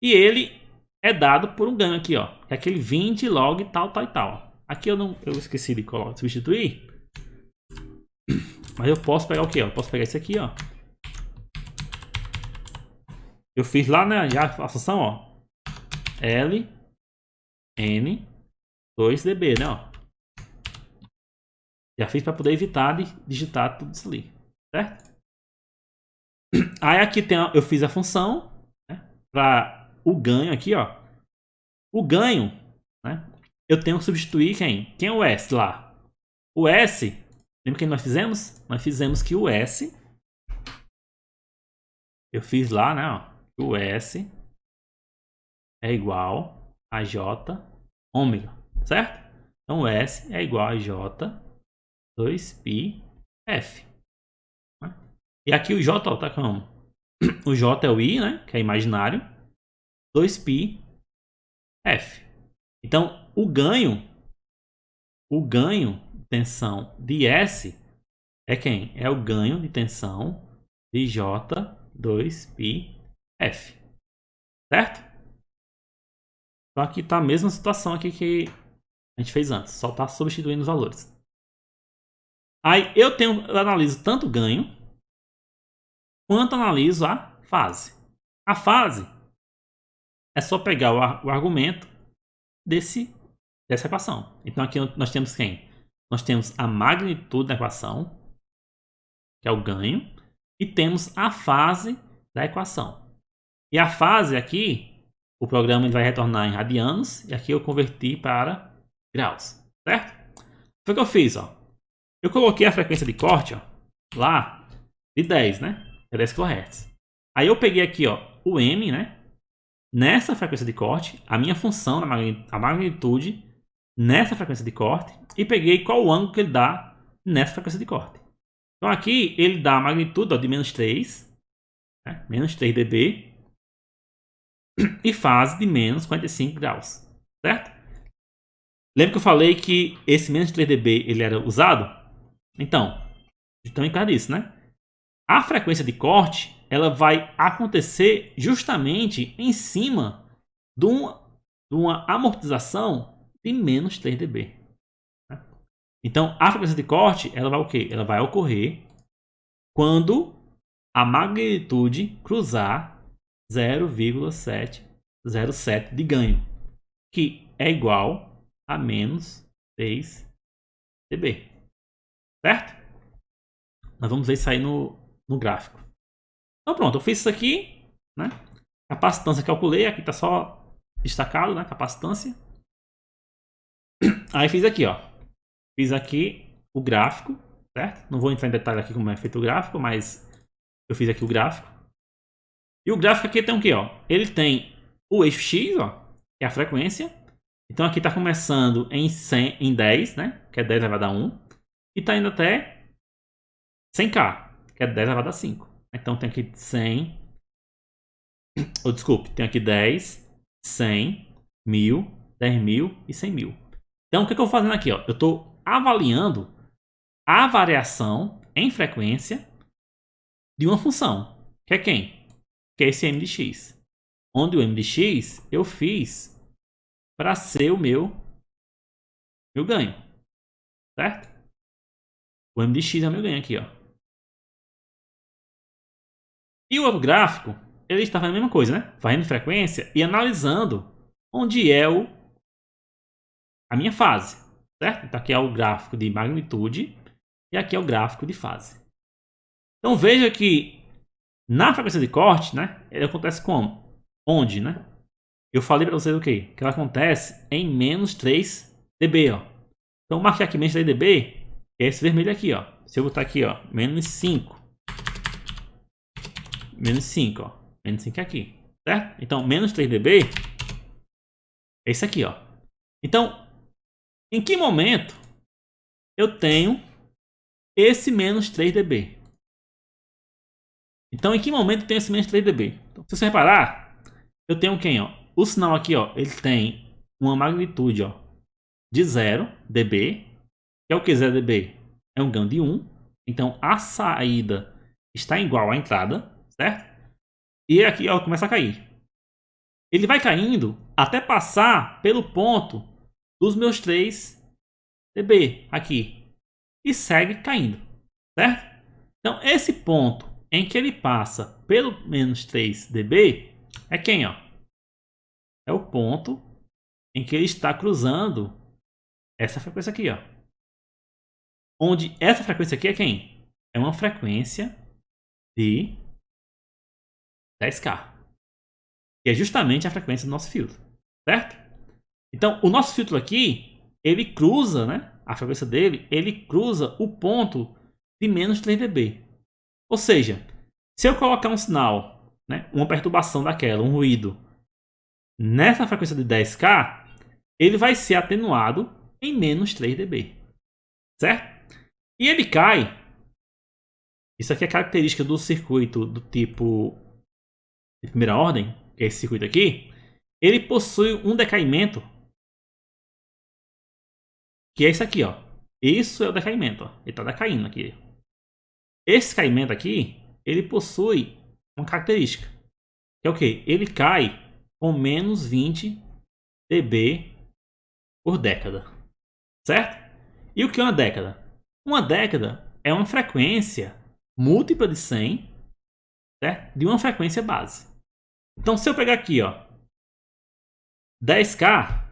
E ele é dado por um ganho aqui, ó. Que é aquele 20 log tal, tal e tal. Aqui eu esqueci de substituir. Mas eu posso pegar o que? Eu posso pegar esse aqui, ó. Eu fiz lá né, já a função, ó. L, N, 2dB, né, ó. Já fiz para poder evitar de digitar tudo isso ali, certo? Aí aqui tem, eu fiz a função, né, para o ganho aqui, ó. O ganho, né, eu tenho que substituir quem? Quem é o S lá? O S, lembra que nós fizemos? Nós fizemos que o S, eu fiz lá, né, ó. O S é igual a J ômega, certo? Então o S é igual a J 2πf. E aqui o J tá como? O J é o I, né? Que é imaginário. 2πf. Então o ganho de tensão de S é quem? É o ganho de tensão de J2πf. Certo? Então aqui está a mesma situação aqui que a gente fez antes, só está substituindo os valores. Aí eu analiso tanto o ganho quanto analiso a fase. A fase é só pegar o argumento dessa equação. Então aqui nós temos quem? Nós temos a magnitude da equação, que é o ganho, e temos a fase da equação. E a fase aqui, o programa ele vai retornar em radianos, e aqui eu converti para graus, certo? Foi o que eu fiz, ó. Eu coloquei a frequência de corte, ó, lá de 10, né? 10 kHz. Aí eu peguei aqui, ó, o M, né? nessa frequência de corte, a minha função, a magnitude, nessa frequência de corte, e peguei qual o ângulo que ele dá nessa frequência de corte. Então aqui ele dá a magnitude de menos 3, né? Menos 3 dB, e fase de menos 45 graus, certo? Lembra que eu falei que esse menos 3 dB ele era usado? Então em causa disso, né? A frequência de corte ela vai acontecer justamente em cima de uma amortização de menos 3 dB. Né? Então a frequência de corte ela vai o quê? Ela vai ocorrer quando a magnitude cruzar 0,707 de ganho, que é igual a menos 3 dB. Certo? Nós vamos ver isso aí no gráfico. Então pronto, eu fiz isso aqui, né? Capacitância calculei, aqui tá só destacado, né? Capacitância. Aí fiz aqui, ó. Fiz aqui o gráfico, certo? Não vou entrar em detalhe aqui como é feito o gráfico, mas eu fiz aqui o gráfico. E o gráfico aqui tem o que, ó? Ele tem o eixo X, ó, que é a frequência. Então aqui tá começando em 100, em 10, né? Que é 10 elevado a 1. E tá indo até 100k, que é 10 elevado a 5. Então tem aqui 100, ou desculpe, tem aqui 10, 100, 1000, 10.000 e 100.000. Então o que eu estou fazendo aqui? Ó? Eu estou avaliando a variação em frequência de uma função, que é quem? Que é esse m de x. Onde o m de x eu fiz para ser o meu ganho, certo? O m de x é o meu ganho aqui, ó. E o outro gráfico, ele está fazendo a mesma coisa, né? Fazendo frequência e analisando onde é a minha fase, certo? Então aqui é o gráfico de magnitude e aqui é o gráfico de fase. Então veja que na frequência de corte, né? Ele acontece como? Onde, né? Eu falei para vocês o quê? Que ela acontece em menos 3 dB, ó. Então marquei aqui menos 3 dB, é esse vermelho aqui, ó. Se eu botar aqui, ó, menos 5. Menos 5, ó. Menos 5 aqui, certo? Então, menos 3 dB é esse aqui, ó. Então, em que momento eu tenho esse menos 3 dB? Então, em que momento eu tenho esse menos 3 dB? Então, se você reparar, eu tenho quem, ó? O sinal aqui, ó, ele tem uma magnitude, ó, de 0 dB, que é o que 0 dB? É um ganho de 1. Então, a saída está igual à entrada, certo? E aqui, ó, começa a cair. Ele vai caindo até passar pelo ponto dos meus 3 dB aqui. E segue caindo, certo? Então, esse ponto em que ele passa pelo menos 3 dB é quem, ó? É o ponto em que ele está cruzando essa frequência aqui, ó. Onde essa frequência aqui é quem? É uma frequência de 10k. Que é justamente a frequência do nosso filtro, certo? Então, o nosso filtro aqui, ele cruza, né? A frequência dele, ele cruza o ponto de menos 3 dB. Ou seja, se eu colocar um sinal, né, uma perturbação daquela, um ruído, nessa frequência de 10k, ele vai ser atenuado em menos 3 dB. Certo? E ele cai. Isso aqui é característica do circuito do tipo de primeira ordem, que é esse circuito aqui. Ele possui um decaimento, que é esse aqui, ó. Isso é o decaimento, ó. Ele está decaindo aqui. Esse caimento aqui, ele possui uma característica, que é o quê? Ele cai com menos 20 dB por década, certo? E o que é uma década? Uma década é uma frequência múltipla de 100, certo? De uma frequência base. Então, se eu pegar aqui, ó, 10k,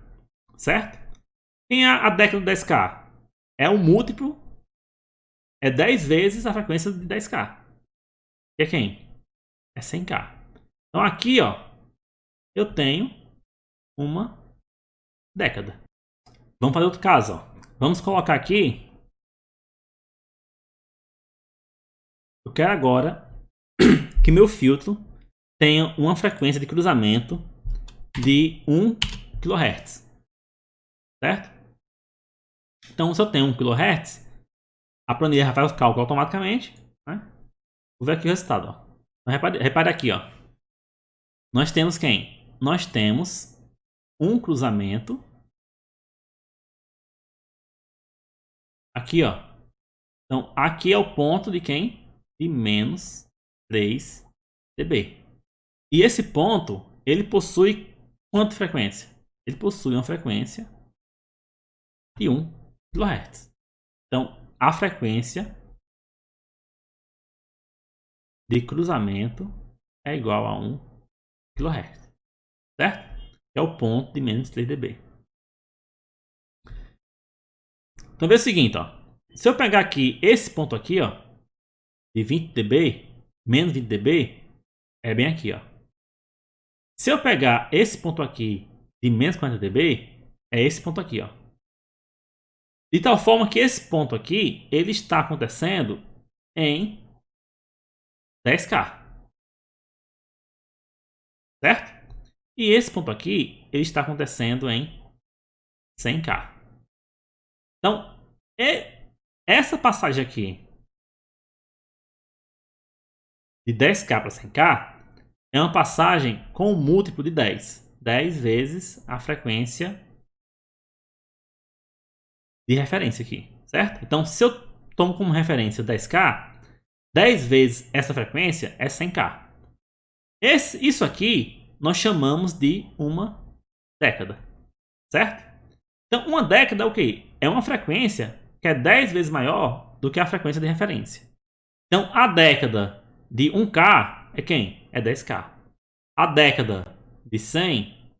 certo? Quem é a década de 10k? É um múltiplo, é 10 vezes a frequência de 10k. Que é quem? É 100k. Então, aqui, ó, eu tenho uma década. Vamos fazer outro caso, ó. Vamos colocar aqui. Eu quero agora que meu filtro tenha uma frequência de cruzamento de 1 kHz. Certo? Então, se eu tenho 1 kHz, a planilha já faz o cálculo automaticamente. Né? Vou ver aqui o resultado. Ó. Então, repare aqui. Ó. Nós temos quem? Nós temos um cruzamento. Aqui, ó. Então, aqui é o ponto de quem? De menos 3 dB. E esse ponto, ele possui quanta frequência? Ele possui uma frequência de 1 kHz. Então, a frequência de cruzamento é igual a 1 kHz. Certo? É o ponto de menos 3 dB. Então, veja o seguinte, ó. Se eu pegar aqui esse ponto aqui, ó, de 20 dB, menos 20 dB, é bem aqui, ó. Se eu pegar esse ponto aqui de menos 40 dB, é esse ponto aqui, ó. De tal forma que esse ponto aqui, ele está acontecendo em 10K. Certo? E esse ponto aqui, ele está acontecendo em 100K. Então, essa passagem aqui de 10K para 100K é uma passagem com um múltiplo de 10. 10 vezes a frequência de referência aqui, certo? Então, se eu tomo como referência 10K, 10 vezes essa frequência é 100K. Isso aqui nós chamamos de uma década, certo? Então, uma década é o quê? É uma frequência que é 10 vezes maior do que a frequência de referência. Então, a década de 1K é quem? É 10K. A década de 100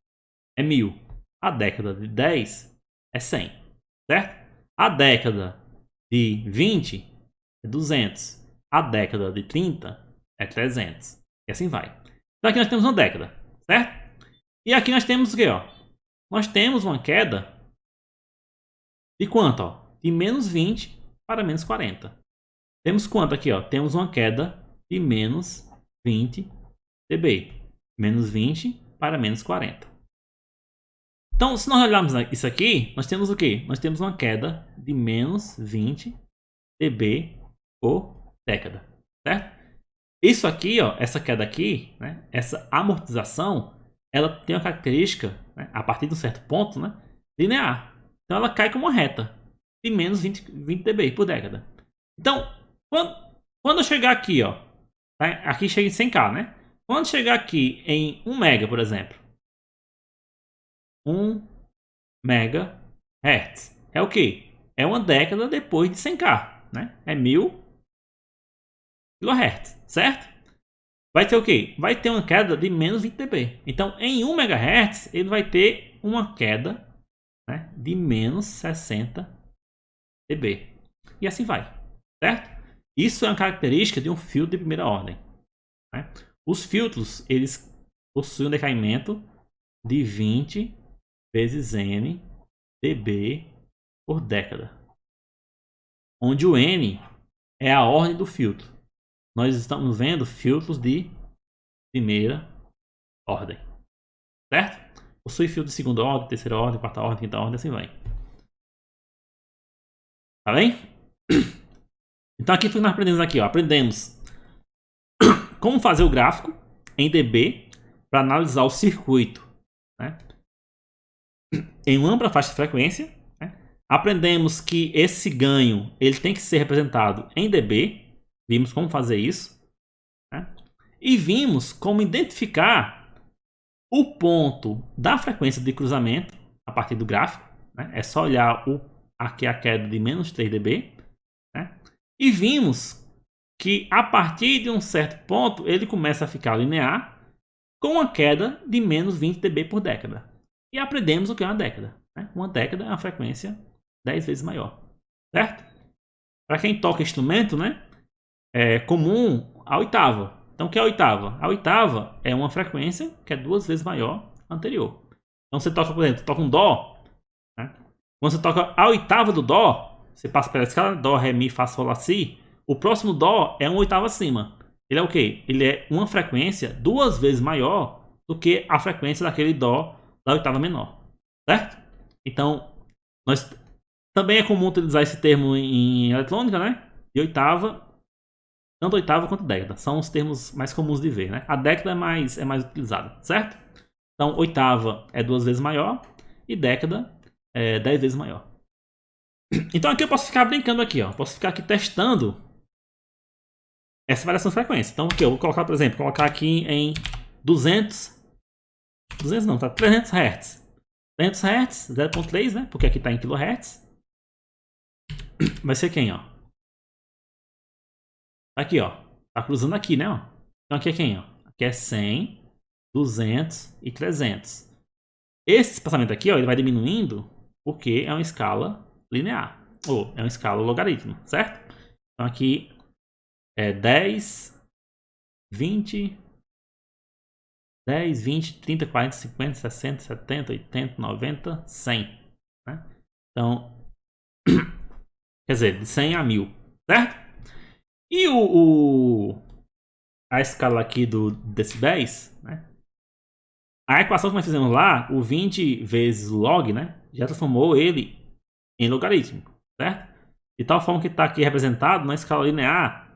é 1000. A década de 10 é 100, certo? A década de 20 é 200. A década de 30 é 300. E assim vai. Então aqui nós temos uma década, certo? E aqui nós temos o quê, ó? Nós temos uma queda de quanto, ó? De menos 20 para menos 40. Temos quanto aqui, ó? Temos uma queda de menos 20 dB. Menos 20 para menos 40. Então, se nós olharmos isso aqui, nós temos o quê? Nós temos uma queda de menos 20 dB por década, certo? Isso aqui, ó, essa queda aqui, né, essa amortização, ela tem uma característica, né, a partir de um certo ponto, né, linear. Então, ela cai como uma reta de menos 20 dB por década. Então, quando eu chegar aqui, ó, tá? Aqui chega em 100K, né? Quando chegar aqui em 1 mega, por exemplo, 1 megahertz é o quê? É uma década depois de 100K, né? É 1000 kHz, certo? Vai ter o quê? Vai ter uma queda de menos 20 dB. Então, em 1 MHz, ele vai ter uma queda, né, de menos 60 dB. E assim vai, certo? Isso é uma característica de um filtro de primeira ordem. Né? Os filtros, eles possuem um decaimento de 20 vezes N dB por década. Onde o N é a ordem do filtro. Nós estamos vendo filtros de primeira ordem. Certo? Possui filtro de segunda ordem, terceira ordem, quarta ordem, quinta ordem, assim vai. Tá bem? Então aqui nós aprendemos aqui, ó. Aprendemos como fazer o gráfico em dB para analisar o circuito, né, em uma ampla faixa de frequência. Né? Aprendemos que esse ganho ele tem que ser representado em dB. Vimos como fazer isso. Né? E vimos como identificar o ponto da frequência de cruzamento a partir do gráfico. Né? É só olhar aqui a queda de menos 3 dB. Né? E vimos que a partir de um certo ponto ele começa a ficar linear com uma queda de menos 20 dB por década. E aprendemos o que é uma década. Né? Uma década é uma frequência 10 vezes maior. Certo? Para quem toca instrumento, né, é comum a oitava. Então o que é a oitava? A oitava é uma frequência que é 2 vezes maior anterior. Então você toca, por exemplo, toca um dó. Né? Quando você toca a oitava do dó, você passa pela escala dó, ré, mi, fá, sol, lá, si. O próximo dó é uma oitava acima. Ele é o quê? Ele é uma frequência 2 vezes maior do que a frequência daquele dó da oitava menor, certo? Então, também é comum utilizar esse termo em eletrônica, né? De oitava, tanto oitava quanto década. São os termos mais comuns de ver, né? A década é mais utilizada, certo? Então, oitava é 2 vezes maior e década é 10 vezes maior. Então aqui eu posso ficar brincando aqui, ó. Posso ficar aqui testando essa variação de frequência. Então aqui eu vou colocar, por exemplo, colocar aqui em 200 não, tá 300 Hz. 300 Hz, 0.3, né? Porque aqui tá em kHz. Vai ser quem, ó? Aqui, ó. Tá cruzando aqui, né, ó? Então aqui é quem, ó? Aqui é 100, 200 e 300. Esse espaçamento aqui, ó, ele vai diminuindo porque é uma escala linear. Ou é uma escala logaritmo, certo? Então aqui é 10, 20, 10, 20, 30, 40, 50, 60, 70, 80, 90, 100. Né? Então, quer dizer, de 100 a 1000, certo? E a escala aqui do decibéis, né? A equação que nós fizemos lá, o 20 vezes log, né? Já transformou ele em logaritmo, certo? De tal forma que está aqui representado na escala linear.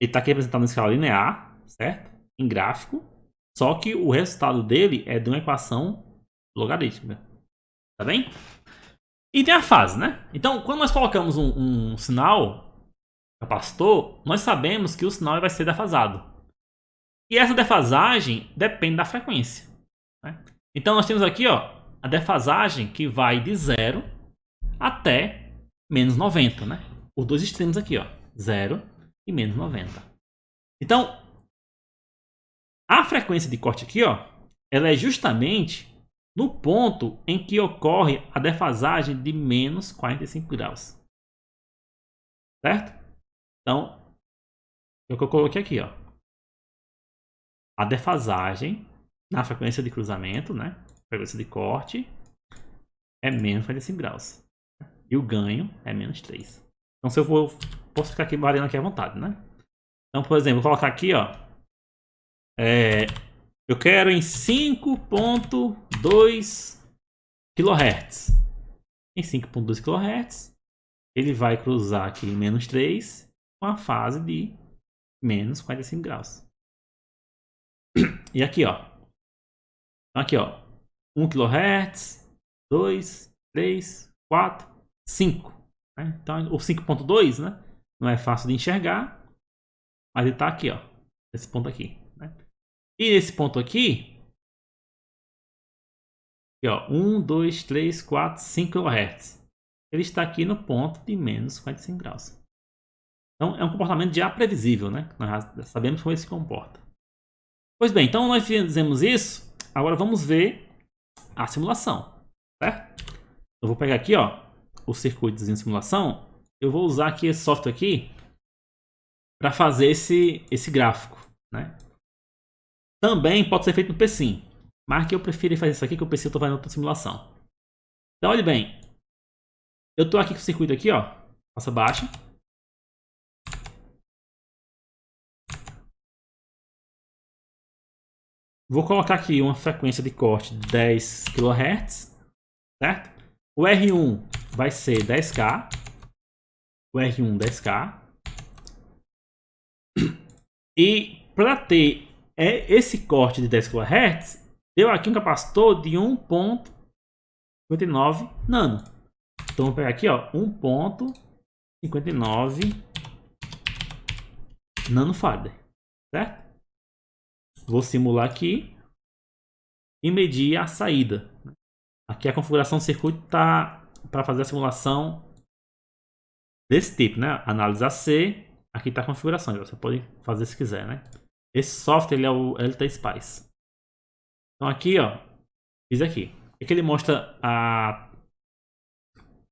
Ele está aqui representado na escala linear, certo? Em gráfico. Só que o resultado dele é de uma equação logarítmica. Tá bem? E tem a fase, né? Então, quando nós colocamos um sinal capacitor, nós sabemos que o sinal vai ser defasado. E essa defasagem depende da frequência. Né? Então, nós temos aqui, ó, a defasagem que vai de 0 até menos 90, né? Os dois extremos aqui, ó, 0 e menos 90. Então, a frequência de corte aqui, ó, ela é justamente no ponto em que ocorre a defasagem de menos 45 graus. Certo? Então, é o que eu coloquei aqui, ó. A defasagem na frequência de cruzamento, né? Frequência de corte é menos 45 graus. E o ganho é menos 3. Então, se eu posso ficar aqui variando aqui à vontade, né? Então, por exemplo, vou colocar aqui, ó. Eu quero em 5.2 kHz. Em 5.2 kHz, ele vai cruzar aqui em menos 3 com a fase de menos 45 graus. E aqui, ó. Aqui, ó. 1 kHz, 2, 3, 4, 5. Né? Então, o 5.2, né? Não é fácil de enxergar. Mas ele tá aqui, ó. Esse ponto aqui. Né? E esse ponto aqui. Aqui, ó. 1, 2, 3, 4, 5 kHz. Ele está aqui no ponto de menos 45 graus. Então, é um comportamento já previsível, né? Nós já sabemos como ele se comporta. Pois bem, então nós fizemos isso. Agora vamos ver a simulação, certo? Eu vou pegar aqui, ó, o circuito de simulação. Eu vou usar aqui esse software aqui para fazer esse gráfico, né? Também pode ser feito no PSIM, mas que eu prefiro fazer isso aqui, que o PSIM eu estou fazendo outra simulação. Então, olhe bem. Eu estou aqui com o circuito aqui, ó, passa baixa. Vou colocar aqui uma frequência de corte de 10 kHz, certo? O R1 vai ser 10K. O R1 10K. E para ter esse corte de 10 kHz, deu aqui um capacitor de 1.59 nano. Então vou pegar aqui, ó, 1.59 nanofarad, certo? Vou simular aqui e medir a saída. Aqui a configuração do circuito está para fazer a simulação desse tipo, né? Análise AC. Aqui está a configuração. Você pode fazer se quiser, né? Esse software ele é o LT Spice. Então aqui, ó, fiz aqui. Aqui ele mostra a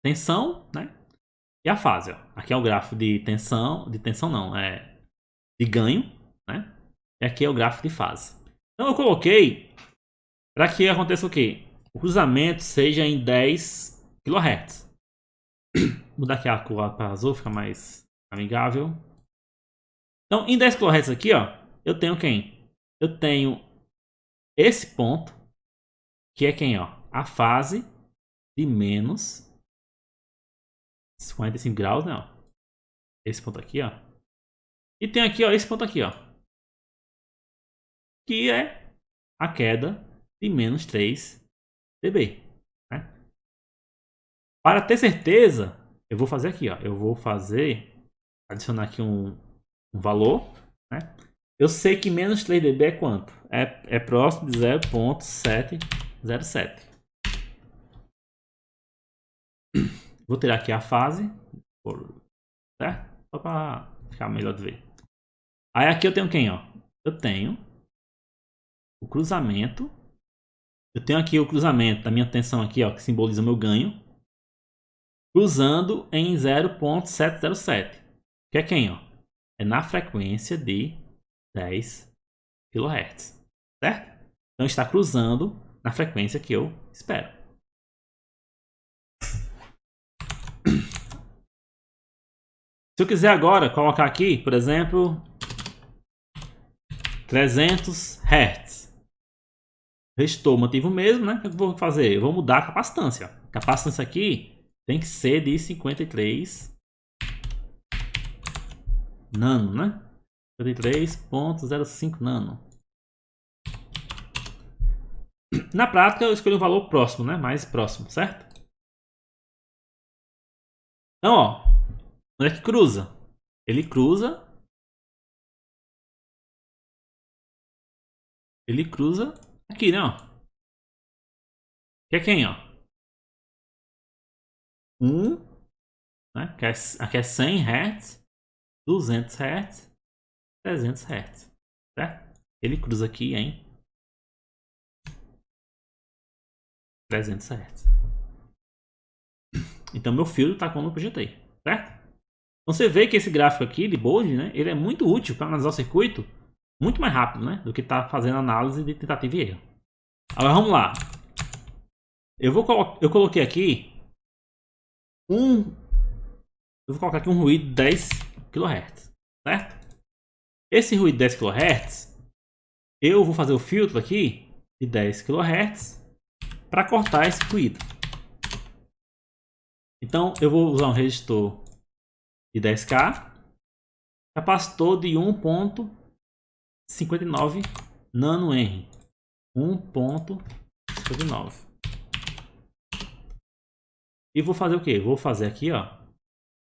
tensão, né? E a fase, ó. Aqui é o gráfico de tensão não, é de ganho, né? E aqui é o gráfico de fase. Então eu coloquei para que aconteça o quê? O cruzamento seja em 10 kHz. Vou mudar aqui a cor para azul, fica mais amigável. Então, em 10 kHz aqui, ó, eu tenho quem? Eu tenho esse ponto, que é quem, ó? A fase de menos 45 graus, né? Ó. Esse ponto aqui, ó. E tem aqui, ó, esse ponto aqui, ó. Que é a queda de menos 3 dB. Né? Para ter certeza, eu vou fazer aqui, ó. Eu vou adicionar aqui um valor, né? Eu sei que menos 3 dB é quanto? É próximo de 0,707. Vou tirar aqui a fase, certo? Só para ficar melhor de ver. Aí aqui eu tenho quem, ó? Eu tenho o cruzamento. Eu tenho aqui o cruzamento da minha tensão aqui, ó, que simboliza o meu ganho. Cruzando em 0,707. Que é quem, ó? É na frequência de 10 kHz. Certo? Então está cruzando na frequência que eu espero. Se eu quiser agora colocar aqui, por exemplo, 300 Hz. Restou, mantive o mesmo, né? O que eu vou fazer? Eu vou mudar a capacitância. A capacitância aqui tem que ser de 53 nano, né? 53,05 nano. Na prática, eu escolhi um valor próximo, né? Mais próximo, certo? Então, ó, onde é que cruza? Ele cruza aqui, né? Ó. Que é quem, ó? 1, né? Aqui é 100 Hz, 200 Hz, 300 Hz, certo? Ele cruza aqui em 300 Hz. Então, meu filtro está como eu projetei, certo? Então, você vê que esse gráfico aqui de Bode, né? Ele é muito útil para analisar o circuito muito mais rápido, né? Do que tá fazendo análise de tentativa e erro. Agora, vamos lá. Eu coloquei aqui eu vou colocar aqui um ruído de 10 kHz, certo? Esse ruído de 10 kHz, eu vou fazer o filtro aqui de 10 kHz para cortar esse ruído. Então, eu vou usar um resistor de 10K, capacitor de 1,59 nanohenry. 1,59. E vou fazer o que? Vou fazer aqui, ó,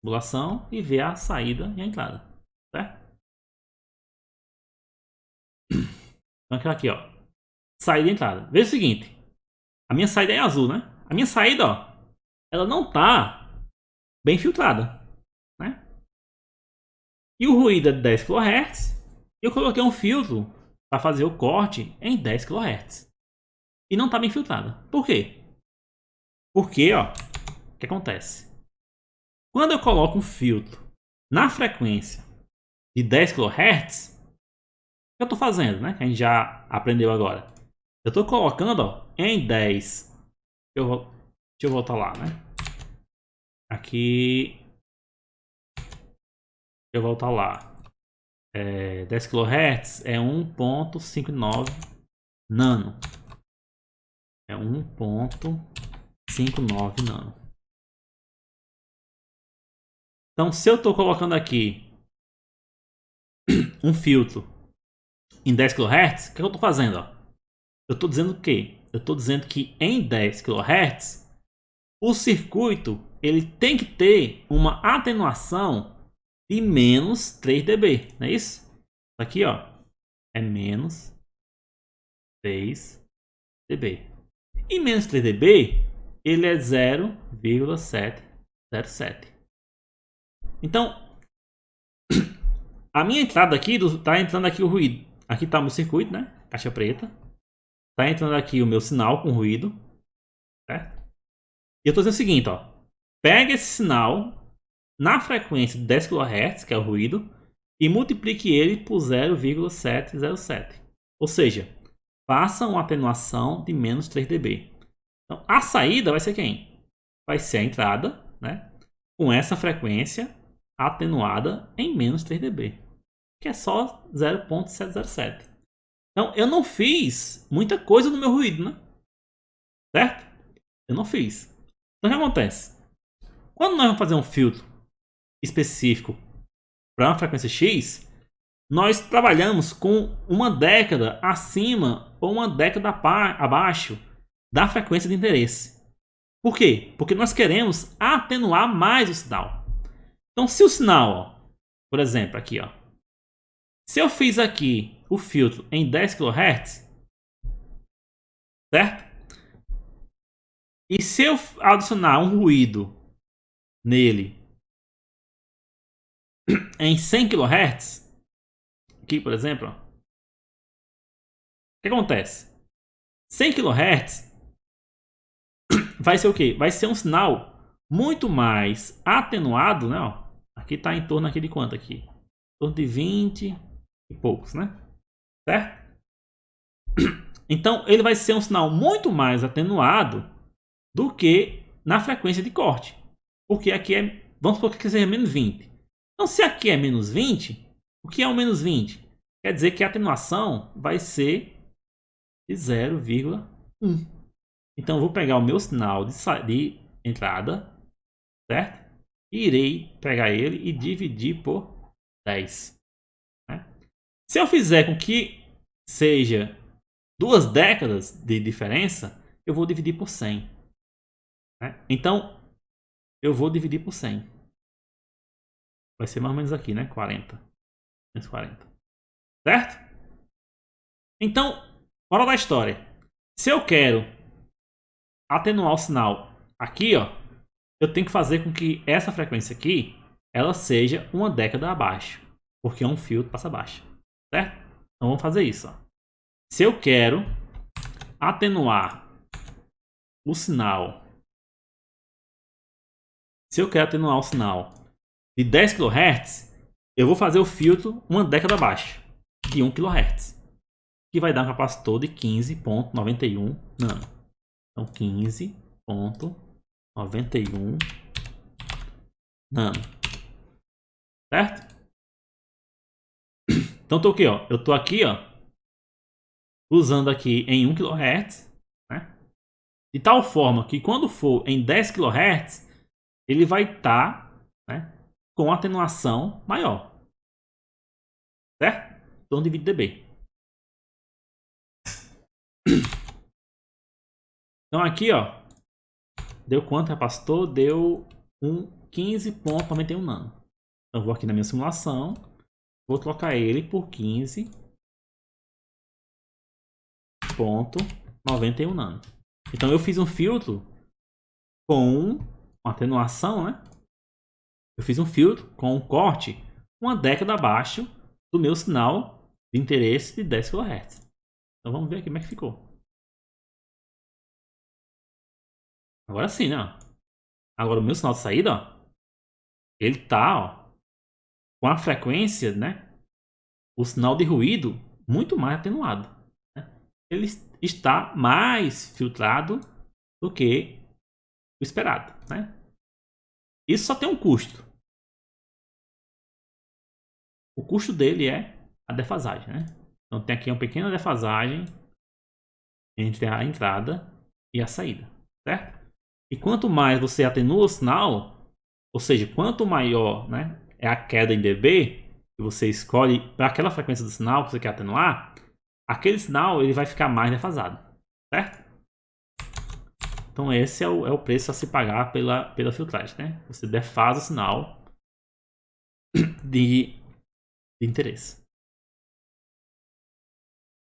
simulação e ver a saída e a entrada, certo? Então aqui, ó, saída e entrada. Veja o seguinte, a minha saída é azul, né? A minha saída, ó, ela não tá bem filtrada, né? E o ruído é de 10 kHz. Eu coloquei um filtro para fazer o corte em 10 kHz. E não tá bem filtrada. Por quê? Porque, ó, o que acontece? Quando eu coloco um filtro na frequência de 10 kHz, o que eu estou fazendo, né? Que a gente já aprendeu agora. Eu estou colocando, ó, em 10. Deixa eu voltar lá, né? Aqui. Deixa eu voltar lá. 10 kHz é 1,59 nano. É 1,59 nano. Então, se eu estou colocando aqui um filtro em 10 kHz, o que eu estou fazendo? Ó? Eu estou dizendo o quê? Eu estou dizendo que em 10 kHz, o circuito ele tem que ter uma atenuação de menos 3 dB, não é isso? Aqui, ó, é menos 3 dB. E menos 3 dB, ele é 0,707. Então, a minha entrada aqui, tá entrando aqui o ruído. Aqui tá o meu circuito, né? Caixa preta. Tá entrando aqui o meu sinal com ruído. Certo? E eu tô dizendo o seguinte, ó. Pega esse sinal na frequência de 10 kHz, que é o ruído, e multiplique ele por 0,707. Ou seja, faça uma atenuação de menos 3 dB. Então, a saída vai ser quem? Vai ser a entrada, né? Com essa frequência atenuada em menos 3 dB. Que é só 0,707. Então, eu não fiz muita coisa no meu ruído, né? Certo? Eu não fiz. Então, o que acontece? Quando nós vamos fazer um filtro específico para uma frequência X, nós trabalhamos com uma década acima ou uma década abaixo da frequência de interesse. Por quê? Porque nós queremos atenuar mais o sinal. Então, se o sinal, ó, por exemplo, aqui, ó, se eu fiz aqui o filtro em 10 kHz, certo? E se eu adicionar um ruído nele em 100 kHz, aqui, por exemplo, ó, o que acontece? 100 kHz vai ser o quê? Vai ser um sinal muito mais atenuado, né? Ó, aqui está em torno aqui de quanto aqui? Em torno de 20 e poucos, né? Certo? Então, ele vai ser um sinal muito mais atenuado do que na frequência de corte. Porque aqui é, vamos supor que seja menos 20. Então, se aqui é menos 20, o que é o menos 20? Quer dizer que a atenuação vai ser de 0,1. Então, eu vou pegar o meu sinal de entrada, certo? E irei pegar ele e dividir por 10. Né? Se eu fizer com que seja 2 décadas de diferença, eu vou dividir por 100. Né? Então, eu vou dividir por 100. Vai ser mais ou menos aqui, né? 40. Menos 40. Certo? Então, hora da história. Se eu quero atenuar o sinal aqui, ó, eu tenho que fazer com que essa frequência aqui ela seja uma década abaixo, porque é um filtro passa baixo, certo? Então vamos fazer isso, ó. Se eu quero atenuar o sinal, de 10 kHz, eu vou fazer o filtro uma década abaixo, de 1 kHz, que vai dar um capacitor de 15,91 nano. Então 15,91 nano. Certo? Então tô aqui, ó. Eu tô aqui, ó, usando aqui em 1 kHz, né? De tal forma que quando for em 10 kHz, ele vai estar, né, com atenuação maior. Certo? Então divide dB. Então aqui, ó, deu quanto, capacitor? Deu 15,91 nano. Então eu vou aqui na minha simulação, vou trocar ele por 15,91 nano. Então eu fiz um filtro com uma atenuação, né? Eu fiz um filtro com um corte uma década abaixo do meu sinal de interesse de 10 kHz. Então vamos ver aqui como é que ficou. Agora sim, né? Agora o meu sinal de saída, ó, ele tá, ó, com a frequência, né? O sinal de ruído muito mais atenuado. Né? Ele está mais filtrado do que o esperado, né? Isso só tem um custo. O custo dele é a defasagem, né? Então tem aqui uma pequena defasagem entre a entrada e a saída, certo? E quanto mais você atenua o sinal, ou seja, quanto maior, né, é a queda em dB que você escolhe para aquela frequência do sinal que você quer atenuar, aquele sinal ele vai ficar mais defasado, certo? Então esse é o preço a se pagar pela filtragem, né? Você defasa o sinal de interesse.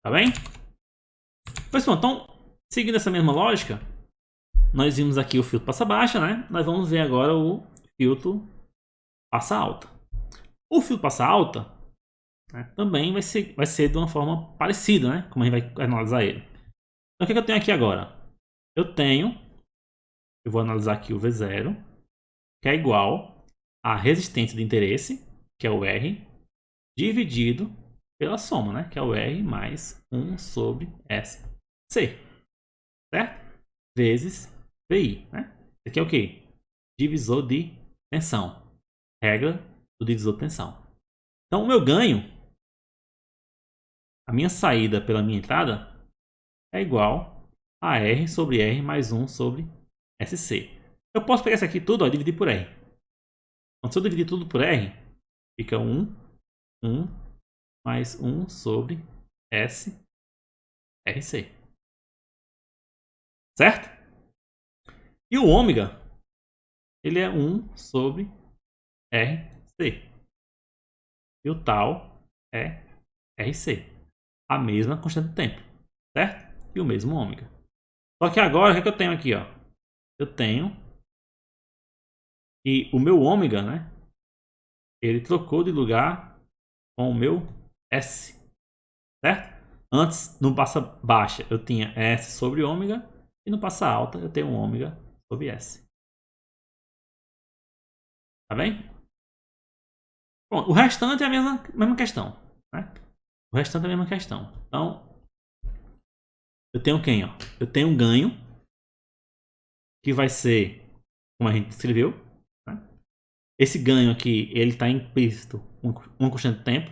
Tá bem? Pois bom, então, seguindo essa mesma lógica, nós vimos aqui o filtro passa baixa, né? Nós vamos ver agora o filtro passa alta. O filtro passa alta, né, também vai ser de uma forma parecida, né? Como a gente vai analisar ele. Então o que eu tenho aqui agora? Eu vou analisar aqui o V0, que é igual à resistência de interesse, que é o R, dividido pela soma, né? Que é o R mais 1 sobre SC, certo? Vezes VI, né? Isso aqui é o quê? Divisor de tensão. Regra do divisor de tensão. Então, o meu ganho a minha saída pela minha entrada é igual a R sobre R mais 1 sobre SC. Eu posso pegar isso aqui tudo, ó, e dividir por R. Então, se eu dividir tudo por R, fica 1 mais 1 sobre S, RC. Certo? E o ômega, ele é 1 sobre RC. E o tal é RC. A mesma constante de tempo. Certo? E o mesmo ômega. Só que agora, o que é que eu tenho aqui? Ó? Eu tenho que o meu ômega, né? Ele trocou de lugar com o meu S. Certo? Antes, no passa baixa, eu tinha S sobre ômega. E no passa alta, eu tenho ômega sobre S. Tá bem? Bom, o restante é a mesma questão. Né? O restante é a mesma questão. Então, eu tenho quem? Ó? Eu tenho um ganho, que vai ser, como a gente escreveu. Né? Esse ganho aqui, ele está implícito uma constante de tempo.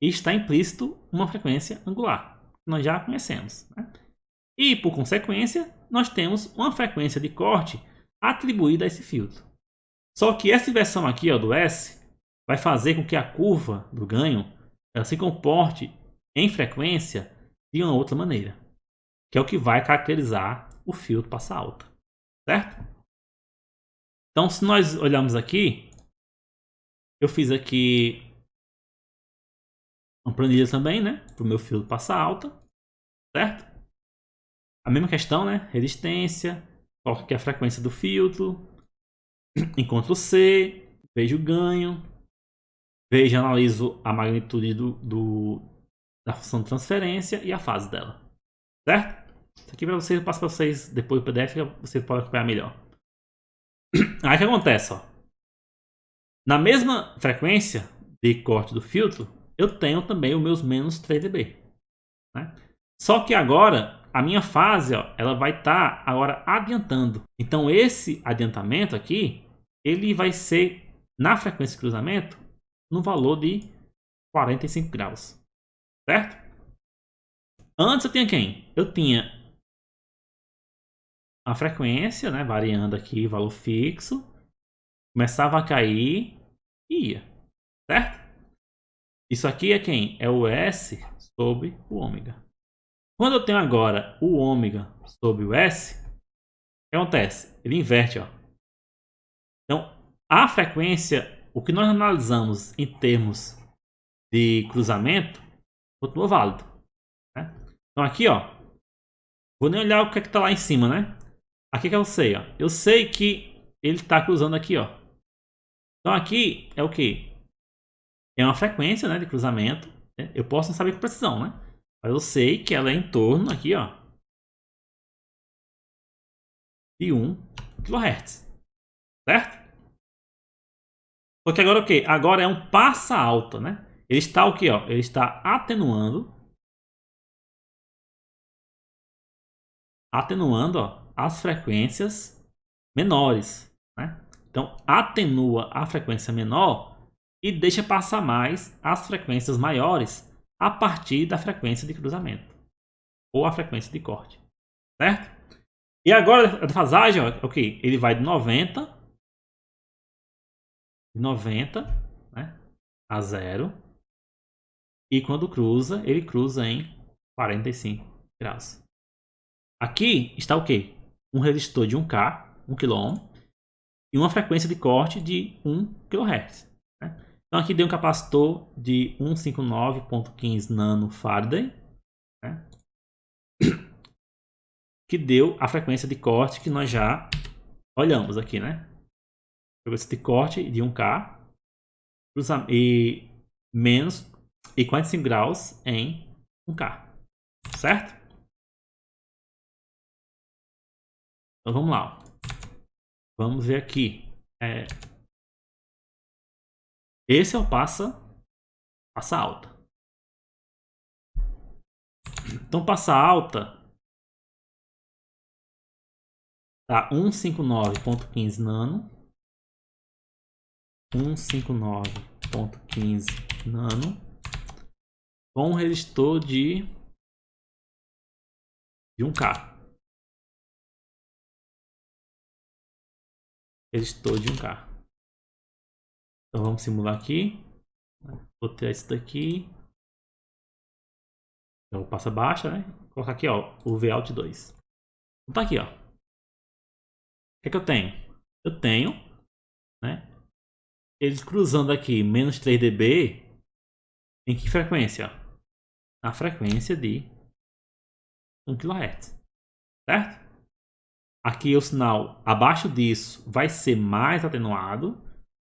E está implícito uma frequência angular, que nós já conhecemos. Né? E, por consequência, nós temos uma frequência de corte atribuída a esse filtro. Só que essa versão aqui, ó, do S vai fazer com que a curva do ganho ela se comporte em frequência de uma outra maneira, que é o que vai caracterizar o filtro passa alta, certo? Então, se nós olharmos aqui, eu fiz aqui uma planilha também, né, para o meu filtro passa alta, certo? A mesma questão, né, resistência, qual que é a frequência do filtro, encontro C, vejo o ganho, vejo e analiso a magnitude da função de transferência e a fase dela. Certo? Isso aqui para vocês, eu passo para vocês depois do PDF, vocês podem acompanhar melhor. Aí o que acontece? Ó? Na mesma frequência de corte do filtro, eu tenho também os meus menos 3 dB. Né? Só que agora, a minha fase ó, ela vai estar agora adiantando. Então esse adiantamento aqui, ele vai ser na frequência de cruzamento no valor de 45 graus. Certo? Antes eu tinha quem? Eu tinha a frequência, né, variando aqui, valor fixo. Começava a cair e ia. Certo? Isso aqui é quem? É o S sobre o ômega. Quando eu tenho agora o ômega sobre o S, o que acontece? Ele inverte. Ó. Então, a frequência, o que nós analisamos em termos de cruzamento, continua válido. Né? Então aqui, ó, vou nem olhar o que é que está lá em cima, né? Aqui que eu sei, ó. Eu sei que ele está cruzando aqui, ó. Então aqui é o que? É uma frequência, né, de cruzamento. Né? Eu posso não saber com precisão, né? Mas eu sei que ela é em torno aqui, ó, de 1 kHz. Certo? Porque agora o que? Agora é um passa alta, né? Ele está o que, ó? Ele está atenuando ó, as frequências menores, né? Então atenua a frequência menor e deixa passar mais as frequências maiores a partir da frequência de cruzamento ou a frequência de corte, certo? E agora a defasagem, ó, ok, ele vai de 90 né, a 0 e quando cruza, ele cruza em 45 graus. Aqui está o que? Um resistor de 1K, 1 kΩ, e uma frequência de corte de 1 kHz. Né? Então aqui deu um capacitor de 159.15 nanofarad, né? Que deu a frequência de corte que nós já olhamos aqui, né? Frequência de corte de 1K e menos e 45 graus em 1K, certo? Então vamos lá. Vamos ver aqui. Esse é o passa alta. Então passa alta tá 159.15 nano. 159.15 nano. com um resistor de 1K. Resistor de 1K. Então vamos simular aqui. Vou ter esse daqui. Então passa baixa, né? Vou colocar aqui, ó, o Vout 2. Então tá aqui, ó. O que é que eu tenho? Eu tenho, né? Eles cruzando aqui menos 3 dB. Em que frequência? Na frequência de 1 kHz. Certo? Aqui o sinal abaixo disso vai ser mais atenuado.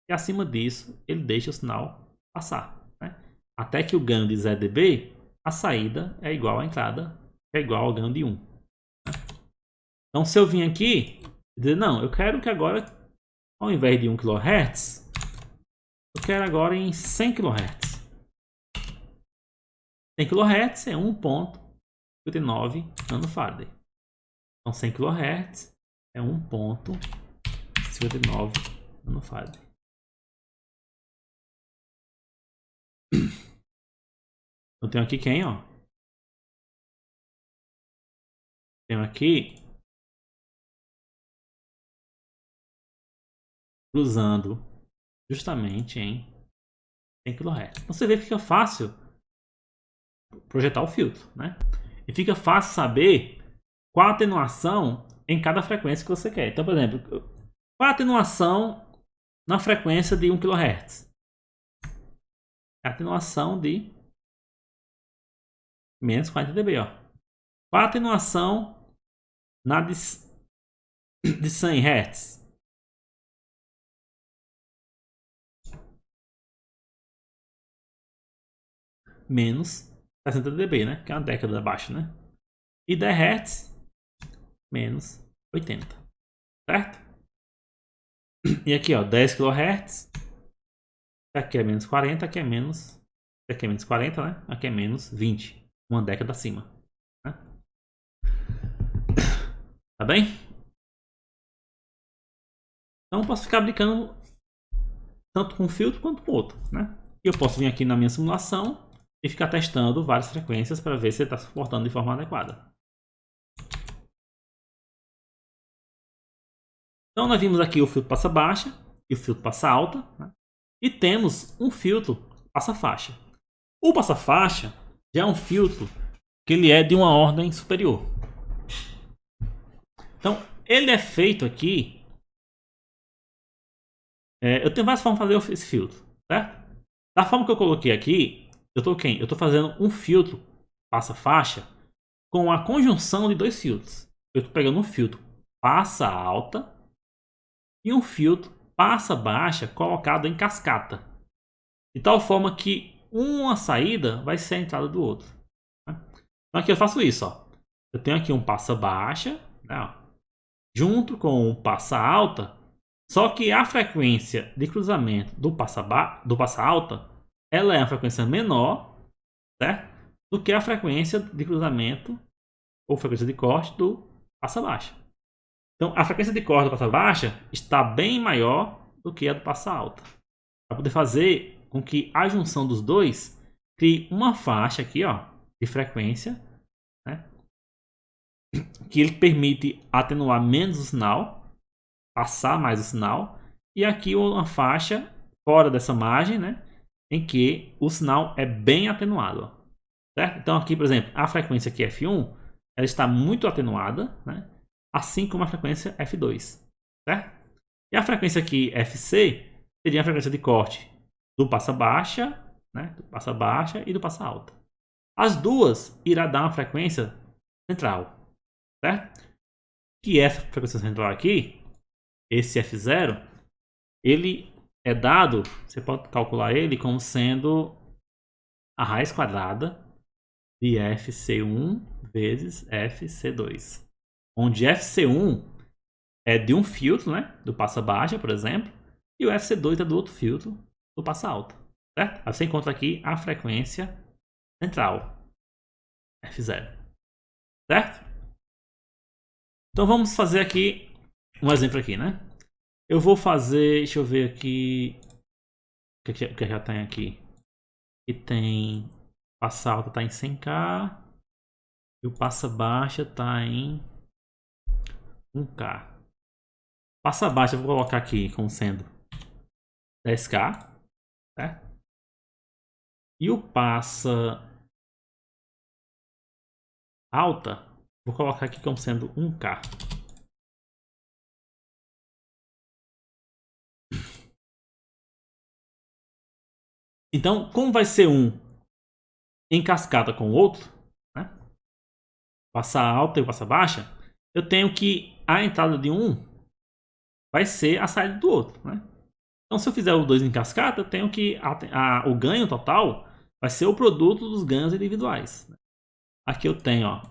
E acima disso ele deixa o sinal passar. Né? Até que o ganho de 0 dB, a saída é igual à entrada, é igual ao ganho de 1. Né? Então se eu vim aqui e dizer, não, eu quero que agora, ao invés de 1 kHz, eu quero agora em 100 kHz. 100 kHz é 1.59 nanofarad. Então 100 kHz é 1.59 nanofarad. Eu tenho aqui quem, ó? Tenho aqui cruzando justamente em 100 kHz. Então você vê que fica fácil projetar o filtro, né? E fica fácil saber qual a atenuação em cada frequência que você quer. Então, por exemplo, qual a atenuação na frequência de 1 kHz? A atenuação de menos 40 dB, ó. Qual a atenuação na de 100 Hz? Menos 60 dB, né? Que é uma década abaixo, né? E 10 Hz, menos 80. Certo? E aqui, ó, 10 kHz. Aqui é menos 40, aqui é menos... Aqui é menos 40, né? Aqui é menos 20. Uma década acima. Né? Tá bem? Então eu posso ficar brincando tanto com um filtro quanto com outro, né? E eu posso vir aqui na minha simulação e ficar testando várias frequências para ver se ele está suportando de forma adequada. Então nós vimos aqui o filtro passa baixa e o filtro passa alta, né? E temos um filtro passa faixa. O passa faixa já é um filtro que ele é de uma ordem superior. Então ele é feito aqui. Eu tenho várias formas de fazer esse filtro, certo? Da forma que eu coloquei aqui, eu estou fazendo um filtro passa faixa com a conjunção de dois filtros. Eu estou pegando um filtro passa alta e um filtro passa baixa colocado em cascata, de tal forma que uma saída vai ser a entrada do outro. Né? Então aqui eu faço isso, ó. Eu tenho aqui um passa baixa, né, junto com um passa alta, só que a frequência de cruzamento do passa alta, ela é uma frequência menor, certo? Do que a frequência de cruzamento ou frequência de corte do passa baixa. Então a frequência de corte do passa baixa está bem maior do que a do passa alta, para poder fazer com que a junção dos dois crie uma faixa aqui, ó, de frequência, né, que ele permite atenuar menos o sinal, passar mais o sinal, e aqui uma faixa fora dessa margem, né, em que o sinal é bem atenuado, ó, certo? Então aqui, por exemplo, a frequência aqui F1, ela está muito atenuada, né, assim como a frequência F2, certo? E a frequência aqui FC seria a frequência de corte do passa baixa, né, do passa baixa e do passa alta. As duas irá dar uma frequência central, certo? Que essa frequência central aqui, esse F0, ele é dado, você pode calcular ele como sendo a raiz quadrada de FC1 vezes FC2, onde FC1 é de um filtro, né, do passa baixa, por exemplo, e o FC2 é do outro filtro, do passa alta, certo? Aí você encontra aqui a frequência central, F0, certo? Então vamos fazer aqui um exemplo aqui, né? Eu vou fazer, deixa eu ver aqui o que já tem aqui. E tem Passa alta está em 100k. E o passa baixa está em 1k. Passa baixa eu vou colocar aqui como sendo 10k. Certo? E o passa alta, vou colocar aqui como sendo 1k. Então, como vai ser um em cascata com o outro, né? Passa alta e passa baixa, eu tenho que a entrada de um vai ser a saída do outro, né? Então, se eu fizer os dois em cascata, eu tenho que o ganho total vai ser o produto dos ganhos individuais. Aqui eu tenho, ó,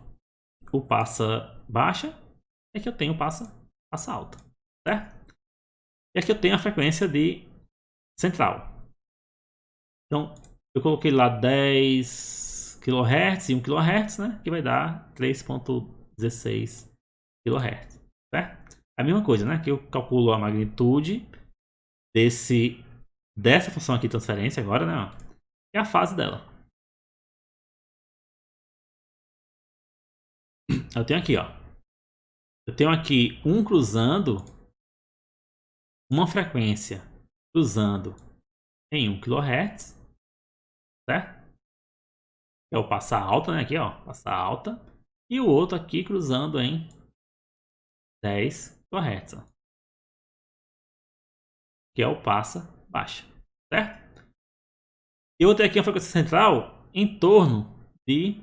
o passa baixa, e aqui eu tenho o passa alta, certo? E aqui eu tenho a frequência de central. Então, eu coloquei lá 10 kHz e 1 kHz, né? Que vai dar 3.16 kHz, certo? A mesma coisa, né? Que eu calculo a magnitude dessa função aqui de transferência agora, né? É a fase dela. Eu tenho aqui, ó. Eu tenho aqui um cruzando, uma frequência cruzando em 1 kHz, certo? É o passar alta, né? Aqui, ó, passar alta. E o outro aqui cruzando em 10 kHz, ó, que é o passa baixa, certo? E eu vou ter aqui uma frequência central em torno de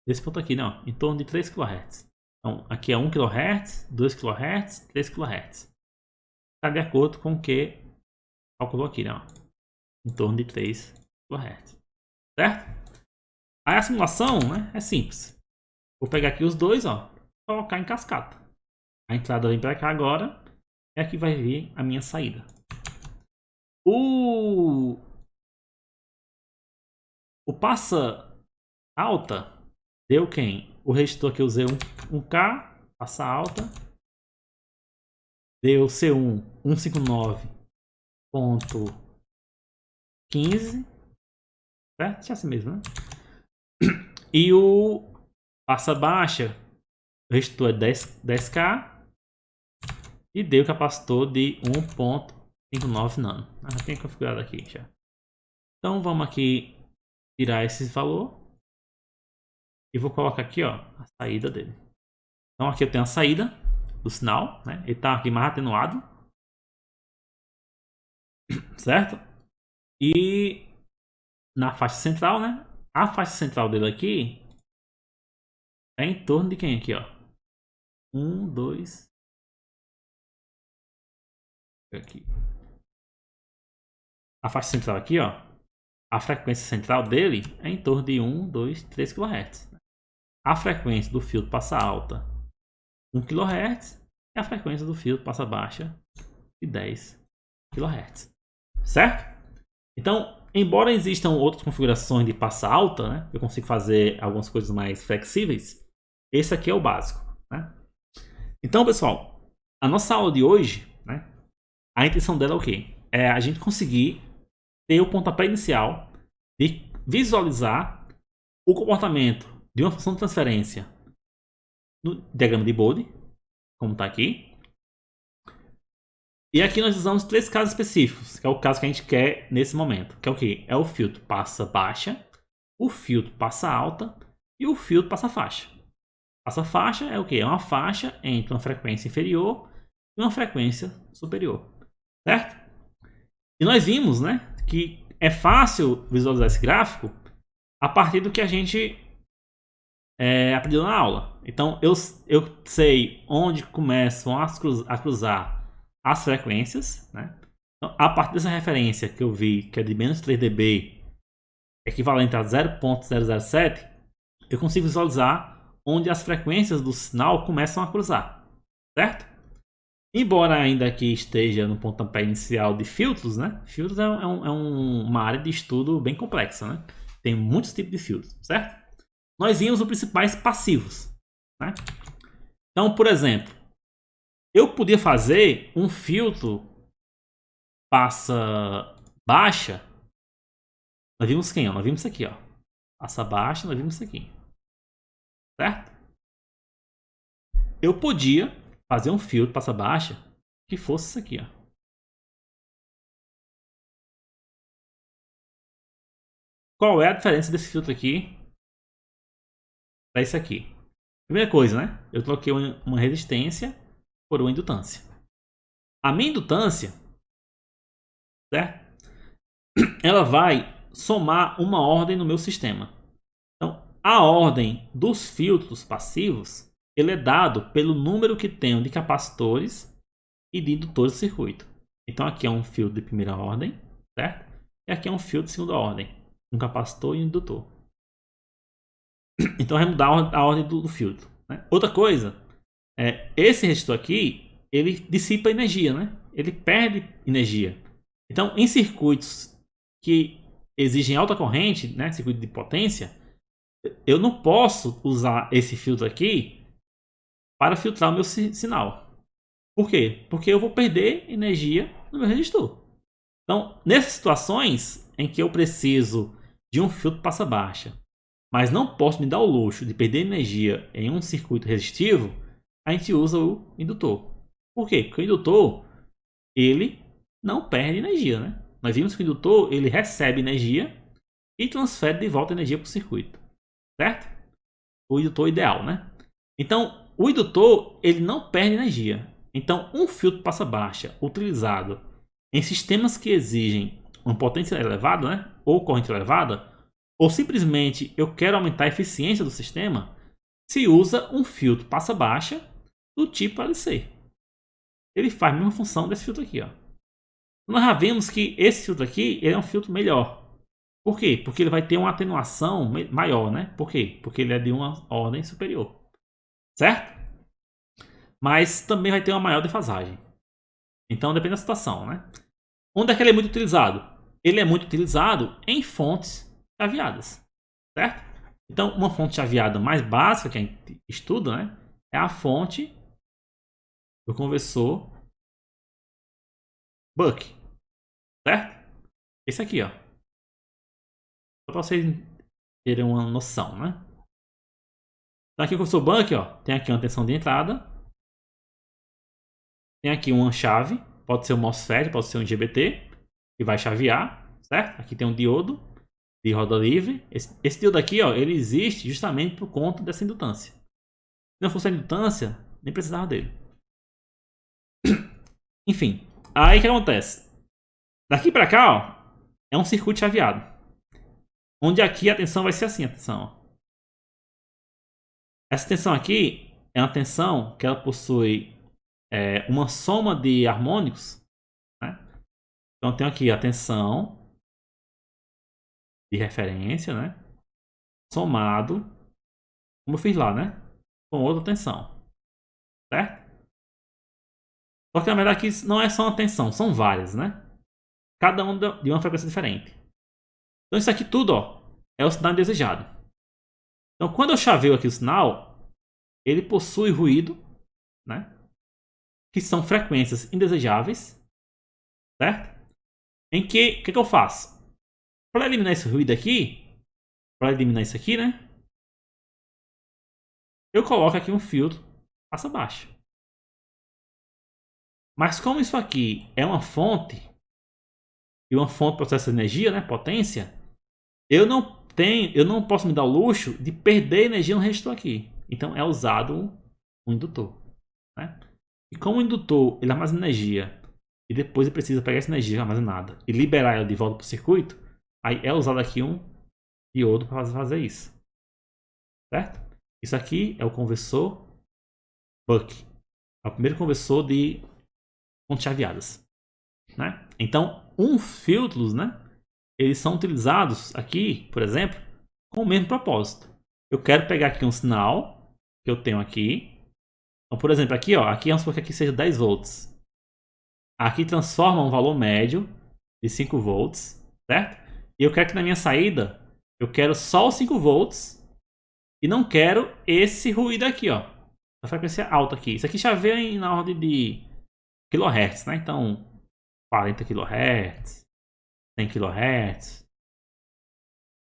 desse ponto aqui, não, em torno de 3 kHz. Então, aqui é 1 kHz, 2 kHz, 3 kHz. Está de acordo com o que calculou aqui, não? Em torno de 3 kHz. Certo? Aí a simulação, né, é simples. Vou pegar aqui os dois, ó, colocar em cascata. A entrada vem para cá agora. E aqui vai vir a minha saída. O passa alta deu quem? O resistor que eu usei 1K, passa alta. Deu C1 159.15. Certo? É assim mesmo, né? E o passa baixa, o resistor é 10K. E deu capacitor de 1.59 nano. Já tem configurado aqui já. Então vamos aqui tirar esse valor. E vou colocar aqui, ó, a saída dele. Então aqui eu tenho a saída do sinal, né? Ele está aqui mais atenuado, certo? E na faixa central, né? A faixa central dele aqui é em torno de quem aqui, ó? 1, 2. Aqui. A faixa central aqui, ó. A frequência central dele é em torno de 1, 2, 3 kHz. A frequência do filtro passa alta 1 kHz e a frequência do filtro passa baixa de 10 kHz. Certo? Então, embora existam outras configurações de passa alta, né, eu consigo fazer algumas coisas mais flexíveis, esse aqui é o básico. Né? Então, pessoal, a nossa aula de hoje, né, a intenção dela é o quê? É a gente conseguir ter o pontapé inicial de visualizar o comportamento de uma função de transferência no diagrama de Bode, como está aqui. E aqui nós usamos 3 casos específicos, que é o caso que a gente quer nesse momento, que é o que? É o filtro passa baixa, o filtro passa alta e o filtro passa faixa. Passa faixa é o que? É uma faixa entre uma frequência inferior e uma frequência superior, certo? E nós vimos, né, que é fácil visualizar esse gráfico a partir do que a gente aprendeu na aula. Então eu sei onde começam a cruzar as frequências, né? Então, a partir dessa referência que eu vi, que é de menos 3 dB, equivalente a 0.007, eu consigo visualizar onde as frequências do sinal começam a cruzar, certo? Embora ainda aqui esteja no pontapé inicial de filtros, né? Filtros é uma área de estudo bem complexa, né? Tem muitos tipos de filtros, certo? Nós vimos os principais passivos, né? Então, por exemplo, Eu podia fazer um filtro passa baixa. Nós vimos quem? Ó? Nós vimos isso aqui, ó. Passa baixa, nós vimos isso aqui. Certo? Eu podia fazer um filtro passa baixa que fosse isso aqui, ó. Qual é a diferença desse filtro aqui para isso aqui? Primeira coisa, né? Eu troquei uma resistência por uma indutância. A minha indutância, certo? Ela vai somar uma ordem no meu sistema. Então, a ordem dos filtros passivos, ele é dado pelo número que tenho de capacitores e de indutores do circuito. Então, aqui é um filtro de primeira ordem, certo? E aqui é um filtro de segunda ordem, um capacitor e um indutor. Então, vai mudar a ordem do filtro. Né? Outra coisa, esse resistor aqui, ele dissipa energia, né? Ele perde energia. Então, em circuitos que exigem alta corrente, né, circuito de potência, eu não posso usar esse filtro aqui para filtrar o meu sinal. Por quê? Porque eu vou perder energia no meu resistor. Então, nessas situações em que eu preciso de um filtro passa baixa, mas não posso me dar o luxo de perder energia em um circuito resistivo, a gente usa o indutor. Por quê? Porque o indutor, ele não perde energia, né? Nós vimos que o indutor, ele recebe energia e transfere de volta energia para o circuito, certo? O indutor ideal, né? Então, o indutor, ele não perde energia. Então, um filtro passa baixa utilizado em sistemas que exigem uma potência elevada, né? Ou corrente elevada, ou simplesmente eu quero aumentar a eficiência do sistema, se usa um filtro passa baixa do tipo LC. Ele faz a mesma função desse filtro aqui, ó. Nós já vimos que esse filtro aqui ele é um filtro melhor. Por quê? Porque ele vai ter uma atenuação maior, né? Por quê? Porque ele é de uma ordem superior. Certo? Mas também vai ter uma maior defasagem. Então depende da situação, né? Onde é que ele é muito utilizado? Ele é muito utilizado em fontes chaveadas. Certo? Então uma fonte chaveada mais básica que a gente estuda, né? É a fonte do conversor Buck. Certo? Esse aqui, ó. Só para vocês terem uma noção, né? Então aqui o conversor Buck, ó, tem aqui uma tensão de entrada. Tem aqui uma chave, pode ser um MOSFET, pode ser um IGBT, que vai chavear, certo? Aqui tem um diodo de roda livre. Esse diodo aqui, ó, ele existe justamente por conta dessa indutância. Se não fosse a indutância, nem precisava dele. Enfim, aí o que acontece? Daqui para cá, ó, é um circuito chaveado. Onde aqui a tensão vai ser assim, atenção. Essa tensão aqui é uma tensão que ela possui uma soma de harmônicos, né? Então eu tenho aqui a tensão de referência, né? Somado, como eu fiz lá, né? Com outra tensão, certo? Só que na verdade aqui não é só uma tensão, são várias, né? Cada uma de uma frequência diferente. Então isso aqui tudo, ó, é o sinal indesejado. Então quando eu chaveio aqui o sinal, ele possui ruído, né? Que são frequências indesejáveis, certo? Em que eu faço? Para eliminar esse ruído aqui, para eliminar isso aqui, né? Eu coloco aqui um filtro passa baixa. Mas como isso aqui é uma fonte, e uma fonte processa energia, né, potência, eu não posso me dar o luxo de perder energia no resistor aqui. Então é usado um indutor, né? E como o indutor ele armazena energia e depois ele precisa pegar essa energia armazenada e liberar ela de volta para o circuito, aí é usado aqui um diodo para fazer isso, certo? Isso aqui é o conversor Buck, é o primeiro conversor de fontes chaveadas, né? Então, filtros, né? Eles são utilizados aqui, por exemplo, com o mesmo propósito. Eu quero pegar aqui um sinal que eu tenho aqui. Então, por exemplo, aqui, ó, aqui vamos supor que aqui seja 10 volts. Aqui transforma um valor médio de 5 volts, certo? E eu quero que na minha saída, eu quero só os 5 volts e não quero esse ruído aqui, ó. a frequência alta aqui. Isso aqui chaveia na ordem de kHz, né? Então, 40 kHz, 100 kHz.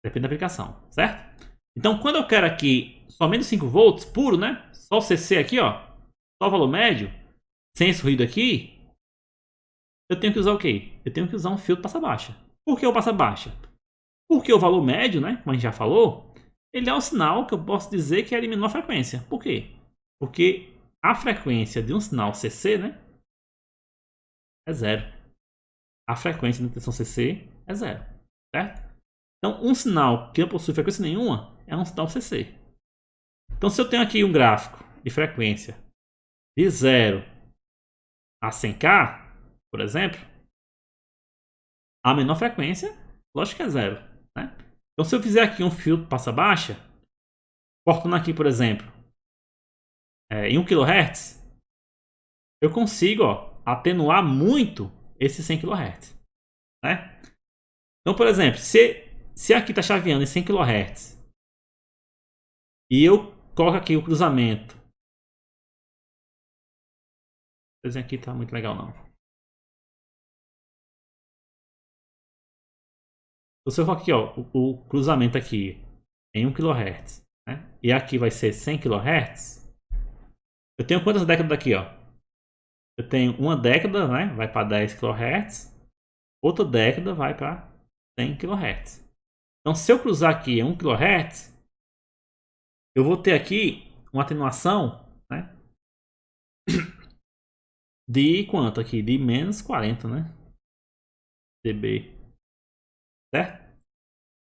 Depende da aplicação, certo? Então, quando eu quero aqui somente 5 volts puro, né? Só o CC aqui, ó. Só o valor médio, sem esse ruído aqui. Eu tenho que usar o quê? Eu tenho que usar um filtro passa baixa. Por que o passa baixa? Porque o valor médio, né? Como a gente já falou, ele é um sinal que eu posso dizer que é de menor frequência. Por quê? Porque a frequência de um sinal CC, né? É zero. A frequência da tensão CC é zero, certo? Então, um sinal que não possui frequência nenhuma é um sinal CC. Então, se eu tenho aqui um gráfico de frequência de 0 a 100K, por exemplo, a menor frequência, lógico que é zero, né? Então, se eu fizer aqui um filtro passa baixa, cortando aqui, por exemplo, em 1 kHz, eu consigo, ó, atenuar muito esse 100 kHz, né? Então, por exemplo, se aqui está chaveando em 100 kHz e eu coloco aqui o cruzamento, o desenho aqui tá muito legal não. Então, se eu coloco aqui, ó, o cruzamento aqui em 1 kHz, né? E aqui vai ser 100 kHz, eu tenho quantas décadas aqui, ó? Eu tenho uma década, né? Vai para 10 kHz, outra década vai para 100 kHz. Então, se eu cruzar aqui em 1 kHz, eu vou ter aqui uma atenuação, né? De quanto aqui? De menos 40, né? dB. Certo?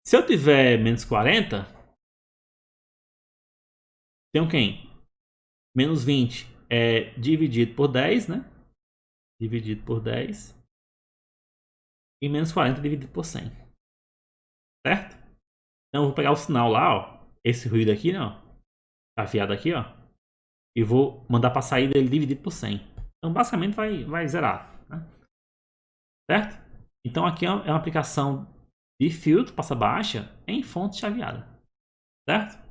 Se eu tiver menos 40, tenho quem? Menos 20 é dividido por 10, né? Dividido por 10. E menos 40 dividido por 100. Certo? Então eu vou pegar o sinal lá, ó. Esse ruído aqui, né? Ó, afiado aqui, ó. E vou mandar para sair dele dividido por 100. Então basicamente vai zerar, né? Certo? Então aqui é uma aplicação de filtro passa baixa em fonte chaveada. Certo?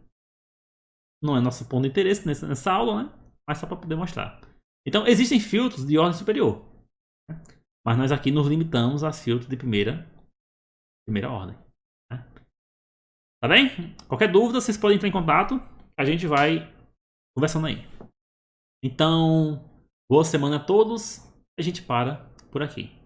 Não é nosso ponto de interesse nessa aula, né? Mas só para poder mostrar. Então existem filtros de ordem superior, né? Mas nós aqui nos limitamos a filtros de primeira ordem, né? Tá bem? Qualquer dúvida, vocês podem entrar em contato. A gente vai conversando aí. Então, boa semana a todos. A gente para por aqui.